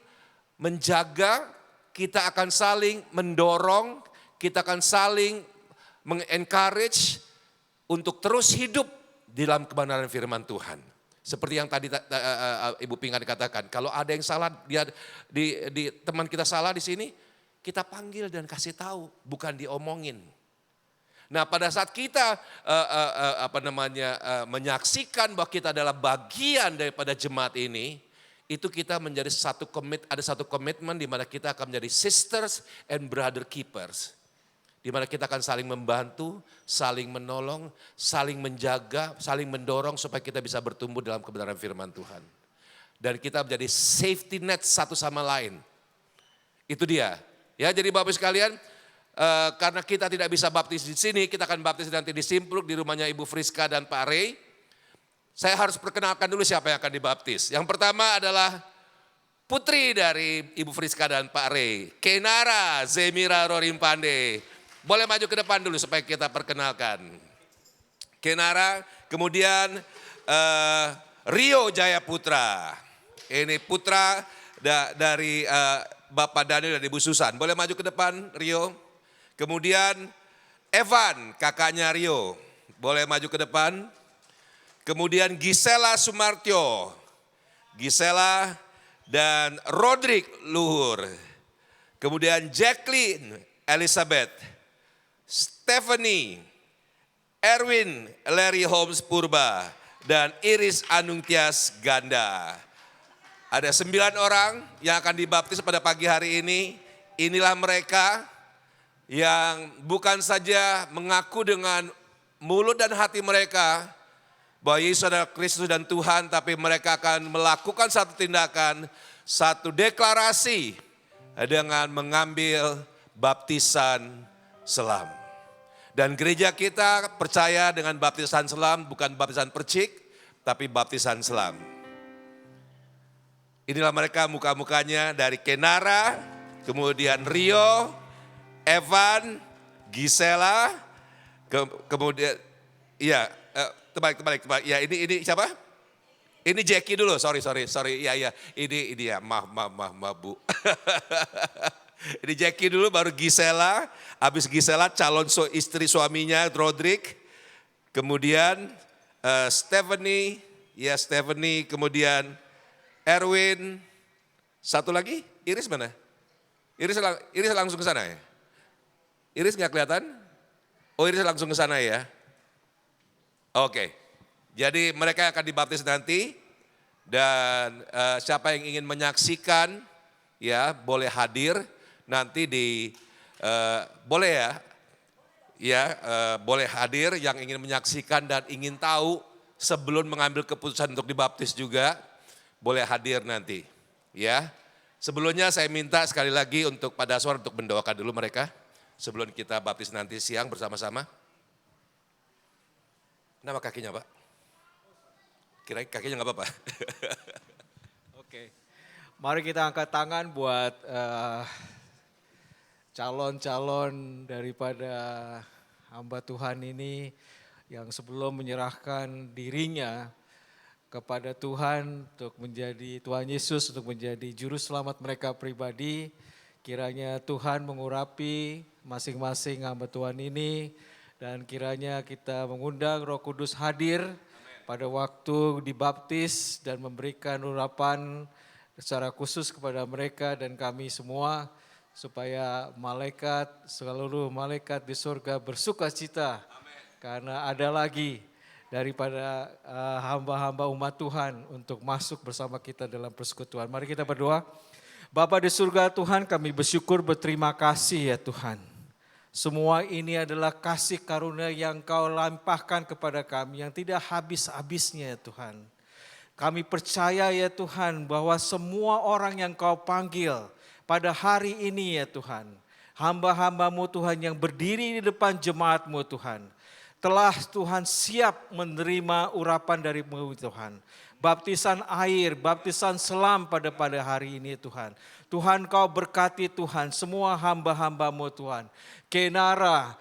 menjaga, kita akan saling mendorong, kita akan saling mengencourage untuk terus hidup di dalam kebenaran firman Tuhan. Seperti yang tadi Ibu Pingan katakan, kalau ada yang salah, di teman kita salah di sini, kita panggil dan kasih tahu, bukan diomongin. Nah, pada saat kita menyaksikan bahwa kita adalah bagian daripada jemaat ini, itu kita menjadi ada satu komitmen di mana kita akan menjadi sisters and brother keepers. Di mana kita akan saling membantu, saling menolong, saling menjaga, saling mendorong supaya kita bisa bertumbuh dalam kebenaran firman Tuhan. Dan kita menjadi safety net satu sama lain. Itu dia. Ya, jadi Bapak sekalian, karena kita tidak bisa baptis di sini, kita akan baptis nanti di Simpruk di rumahnya Ibu Friska dan Pak Ray. Saya harus perkenalkan dulu siapa yang akan dibaptis. Yang pertama adalah putri dari Ibu Friska dan Pak Ray, Kenara Zemira Rorimpande. Boleh maju ke depan dulu supaya kita perkenalkan. Kenara, kemudian Rio Jaya Putra. Ini putra dari Bapak Daniel dan Ibu Susan. Boleh maju ke depan Rio. Kemudian Evan, kakaknya Rio. Boleh maju ke depan. Kemudian Gisela Sumartyo. Gisela dan Rodrik Luhur. Kemudian Jacqueline Elizabeth. Stephanie, Erwin Larry Holmes Purba, dan Iris Anungtias Ganda. Ada 9 orang yang akan dibaptis pada pagi hari ini. Inilah mereka yang bukan saja mengaku dengan mulut dan hati mereka bahwa Yesus adalah Kristus dan Tuhan, tapi mereka akan melakukan satu tindakan, satu deklarasi dengan mengambil baptisan selam. Dan gereja kita percaya dengan baptisan selam, bukan baptisan percik, tapi baptisan selam. Inilah mereka muka-mukanya dari Kenara, kemudian Rio, Evan, Gisela, kemudian, iya, terbalik. Ya ini siapa? Ini Jackie dulu, sorry, iya, ini ya, maaf Bu. Ini Jackie dulu, baru Gisela. Habis Gisela calon istri suaminya Roderick. Kemudian Stephanie, ya Stephanie. Kemudian Erwin. Satu lagi, Iris mana? Iris langsung ke sana ya? Iris nggak kelihatan? Oh, Iris langsung ke sana ya? Oke, jadi mereka akan dibaptis nanti. Dan siapa yang ingin menyaksikan, ya boleh hadir nanti boleh ya, boleh hadir yang ingin menyaksikan dan ingin tahu sebelum mengambil keputusan untuk dibaptis juga, boleh hadir nanti, ya. Sebelumnya saya minta sekali lagi untuk Pak Daswar untuk mendoakan dulu mereka sebelum kita baptis nanti siang bersama-sama. Nama kakinya Pak? Kira kakinya nggak apa-apa. Oke, mari kita angkat tangan buat calon-calon daripada hamba Tuhan ini yang sebelum menyerahkan dirinya kepada Tuhan untuk menjadi Tuhan Yesus, untuk menjadi juru selamat mereka pribadi. Kiranya Tuhan mengurapi masing-masing hamba Tuhan ini dan kiranya kita mengundang Roh Kudus hadir pada waktu dibaptis dan memberikan urapan secara khusus kepada mereka dan kami semua supaya seluruh malaikat di surga bersuka cita karena ada lagi daripada hamba-hamba umat Tuhan untuk masuk bersama kita dalam persekutuan. Mari kita berdoa. Bapa di surga Tuhan, kami bersyukur berterima kasih ya Tuhan. Semua ini adalah kasih karunia yang Kau lampahkan kepada kami yang tidak habis-habisnya ya Tuhan. Kami percaya ya Tuhan bahwa semua orang yang Kau panggil pada hari ini ya Tuhan. Hamba-hamba-Mu Tuhan yang berdiri di depan jemaat-Mu Tuhan. Telah Tuhan siap menerima urapan dari-Mu Tuhan. Baptisan air, baptisan selam pada hari ini Tuhan. Tuhan Kau berkati Tuhan semua hamba-hamba-Mu Tuhan. Kenara,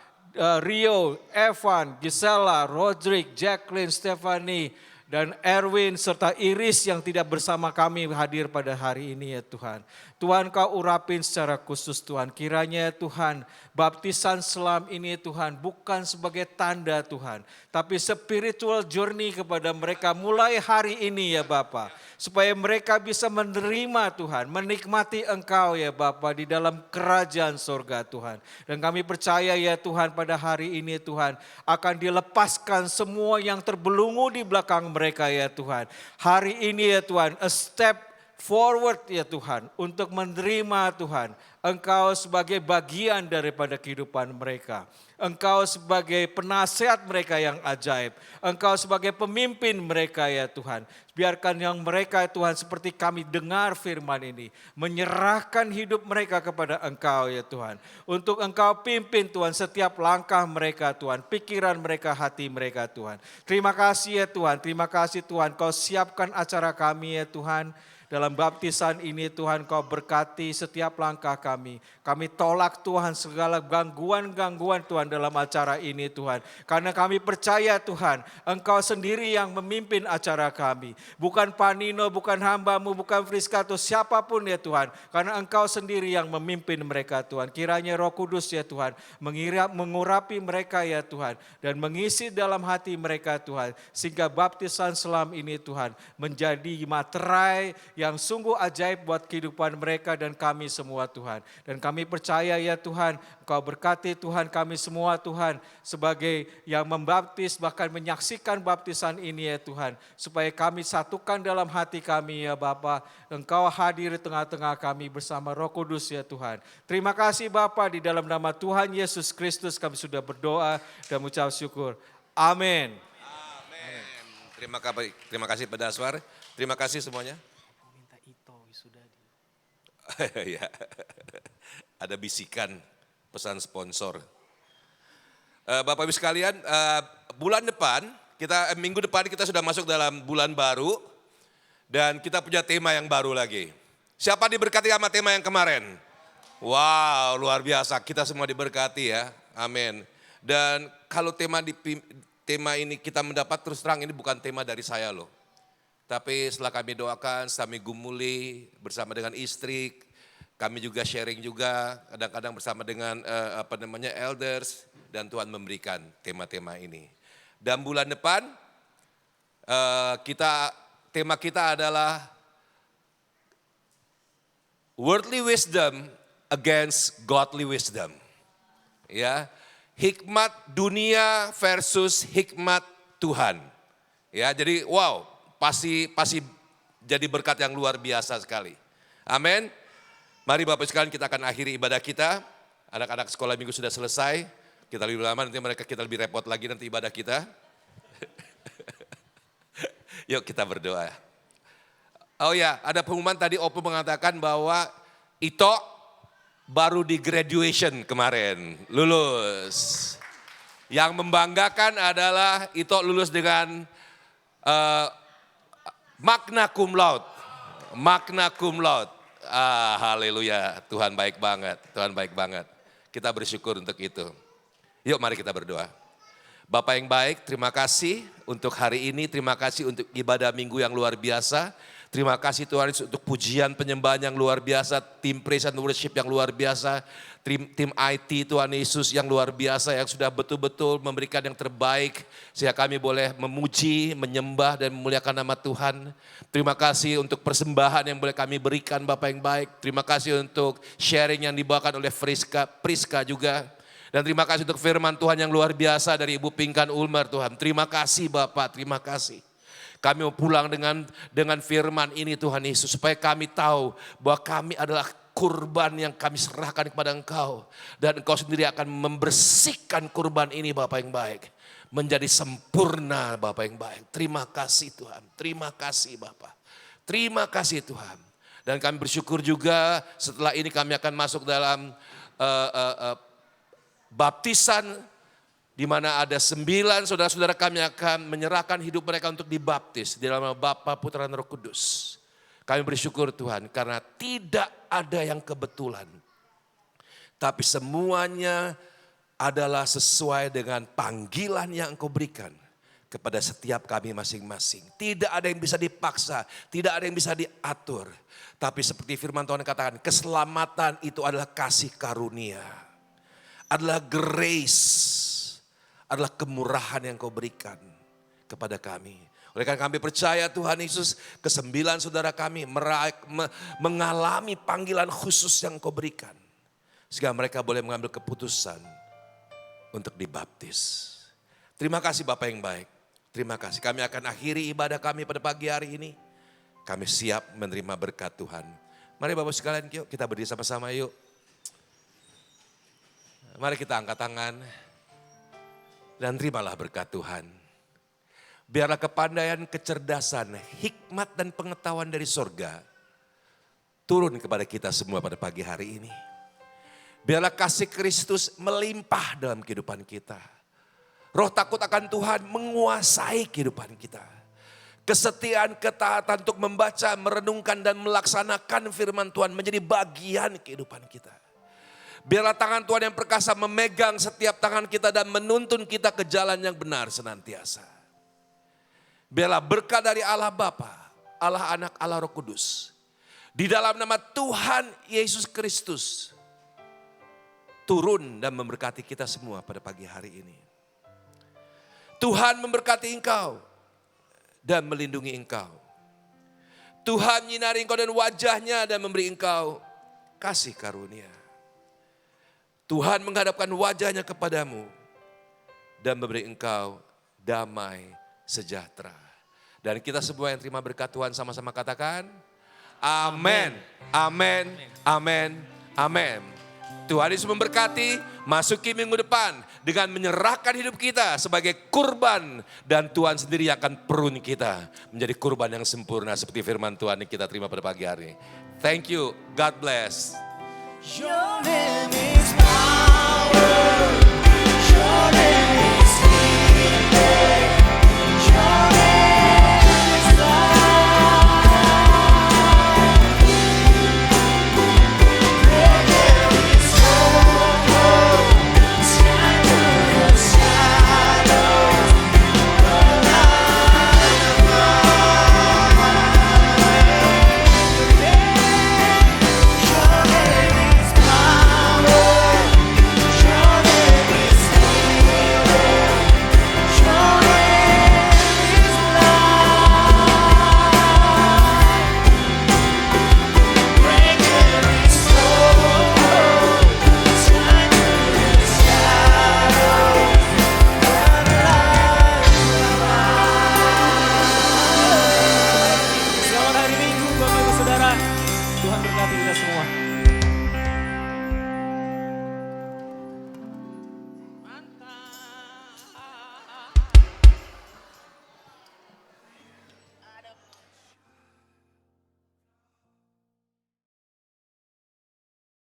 Rio, Evan, Gisela, Roderick, Jacqueline, Stephanie, dan Erwin serta Iris yang tidak bersama kami hadir pada hari ini ya Tuhan. Tuhan Kau urapin secara khusus Tuhan. Kiranya Tuhan baptisan selam ini Tuhan bukan sebagai tanda Tuhan. Tapi spiritual journey kepada mereka mulai hari ini ya Bapa. Supaya mereka bisa menerima Tuhan, menikmati Engkau ya Bapa di dalam kerajaan sorga Tuhan. Dan kami percaya ya Tuhan pada hari ini Tuhan akan dilepaskan semua yang terbelenggu di belakang mereka ya Tuhan. Hari ini ya Tuhan, a step forward ya Tuhan untuk menerima Tuhan Engkau sebagai bagian daripada kehidupan mereka. Engkau sebagai penasehat mereka yang ajaib. Engkau sebagai pemimpin mereka ya Tuhan. Biarkan yang mereka Tuhan seperti kami dengar firman ini. Menyerahkan hidup mereka kepada Engkau ya Tuhan. Untuk Engkau pimpin Tuhan setiap langkah mereka Tuhan. Pikiran mereka, hati mereka Tuhan. Terima kasih ya Tuhan. Terima kasih Tuhan. Kau siapkan acara kami ya Tuhan. Dalam baptisan ini Tuhan Kau berkati setiap langkah kami. Kami tolak Tuhan segala gangguan-gangguan Tuhan dalam acara ini Tuhan. Karena kami percaya Tuhan Engkau sendiri yang memimpin acara kami. Bukan Panino, bukan hamba-Mu, bukan Friska atau siapapun ya Tuhan. Karena Engkau sendiri yang memimpin mereka Tuhan. Kiranya Roh Kudus ya Tuhan mengurapi mereka ya Tuhan. Dan mengisi dalam hati mereka Tuhan. Sehingga baptisan selam ini Tuhan menjadi materai yang sungguh ajaib buat kehidupan mereka dan kami semua Tuhan. Dan kami percaya ya Tuhan, Engkau berkati Tuhan kami semua Tuhan sebagai yang membaptis bahkan menyaksikan baptisan ini ya Tuhan. Supaya kami satukan dalam hati kami ya Bapa. Engkau hadir di tengah-tengah kami bersama Roh Kudus ya Tuhan. Terima kasih Bapa, di dalam nama Tuhan Yesus Kristus kami sudah berdoa dan mengucap syukur. Amin. Amin. Terima kasih Pak Daswar. Terima kasih semuanya. Ya, ada bisikan pesan sponsor. Bapak Ibu sekalian, minggu depan kita sudah masuk dalam bulan baru dan kita punya tema yang baru lagi. Siapa diberkati sama tema yang kemarin? Wow, luar biasa. Kita semua diberkati ya. Amin. Dan kalau tema ini kita mendapat, terus terang ini bukan tema dari saya loh. Tapi setelah kami doakan, kami gumuli bersama dengan istri, Kami juga sharing juga kadang-kadang bersama dengan elders, dan Tuhan memberikan tema-tema ini. Dan bulan depan tema kita adalah worldly wisdom against godly wisdom. Ya, hikmat dunia versus hikmat Tuhan. Ya, jadi wow, pasti jadi berkat yang luar biasa sekali. Amin. Mari Bapak sekalian, kita akan akhiri ibadah kita. Anak-anak sekolah minggu sudah selesai. Kita lebih lama, nanti kita lebih repot lagi nanti ibadah kita. Yuk kita berdoa. Oh ya, ada pengumuman tadi Opo mengatakan bahwa Ito baru di graduation kemarin, lulus. Yang membanggakan adalah Ito lulus dengan magna cum laude. Magna cum laude. Haleluya, Tuhan baik banget, Tuhan baik banget. Kita bersyukur untuk itu. Yuk mari kita berdoa. Bapak yang baik, terima kasih untuk hari ini, terima kasih untuk ibadah minggu yang luar biasa. Terima kasih Tuhan Yesus untuk pujian penyembahan yang luar biasa, tim praise and worship yang luar biasa, tim IT Tuhan Yesus yang luar biasa yang sudah betul-betul memberikan yang terbaik sehingga kami boleh memuji, menyembah dan memuliakan nama Tuhan. Terima kasih untuk persembahan yang boleh kami berikan Bapak yang baik. Terima kasih untuk sharing yang dibawakan oleh Priska juga. Dan terima kasih untuk firman Tuhan yang luar biasa dari Ibu Pinkan Ulmer Tuhan. Terima kasih Bapak, terima kasih. Kami mau pulang dengan firman ini Tuhan Yesus. Supaya kami tahu bahwa kami adalah kurban yang kami serahkan kepada Engkau. Dan Engkau sendiri akan membersihkan kurban ini Bapak yang baik. Menjadi sempurna Bapak yang baik. Terima kasih Tuhan. Terima kasih Bapak. Terima kasih Tuhan. Dan kami bersyukur juga setelah ini kami akan masuk dalam baptisan, di mana ada 9 saudara-saudara kami akan menyerahkan hidup mereka untuk dibaptis di dalam nama Bapa, Putra, dan Roh Kudus. Kami bersyukur Tuhan karena tidak ada yang kebetulan. Tapi semuanya adalah sesuai dengan panggilan yang Engkau berikan kepada setiap kami masing-masing. Tidak ada yang bisa dipaksa, tidak ada yang bisa diatur. Tapi seperti firman Tuhan katakan, keselamatan itu adalah kasih karunia. Adalah grace. Adalah kemurahan yang Kau berikan kepada kami. Oleh karena kami percaya Tuhan Yesus, ke-9 saudara kami mengalami panggilan khusus yang Kau berikan. Sehingga mereka boleh mengambil keputusan untuk dibaptis. Terima kasih Bapak yang baik. Terima kasih. Kami akan akhiri ibadah kami pada pagi hari ini. Kami siap menerima berkat Tuhan. Mari Bapak sekalian, yuk kita berdiri sama-sama yuk. Mari kita angkat tangan. Dan terimalah berkat Tuhan. Biarlah kepandaian, kecerdasan, hikmat dan pengetahuan dari sorga turun kepada kita semua pada pagi hari ini. Biarlah kasih Kristus melimpah dalam kehidupan kita. Roh takut akan Tuhan menguasai kehidupan kita. Kesetiaan, ketaatan untuk membaca, merenungkan dan melaksanakan firman Tuhan menjadi bagian kehidupan kita. Biarlah tangan Tuhan yang perkasa memegang setiap tangan kita dan menuntun kita ke jalan yang benar senantiasa. Biarlah berkat dari Allah Bapa, Allah Anak, Allah Roh Kudus. Di dalam nama Tuhan Yesus Kristus. Turun dan memberkati kita semua pada pagi hari ini. Tuhan memberkati engkau dan melindungi engkau. Tuhan menyinari engkau dan wajahnya dan memberi engkau kasih karunia. Tuhan menghadapkan wajahnya kepadamu dan memberi engkau damai sejahtera. Dan kita semua yang terima berkat Tuhan sama-sama katakan, amin, amin, amin, amin. Tuhan Yesus memberkati, masuki minggu depan dengan menyerahkan hidup kita sebagai kurban. Dan Tuhan sendiri akan perun kita menjadi kurban yang sempurna seperti firman Tuhan yang kita terima pada pagi hari ini. Thank you, God bless. Your name is power. Your name is healing. Your name is life. There is hope. Scatter the shadows. The light of God. Your name Tuhan berkati kita semua.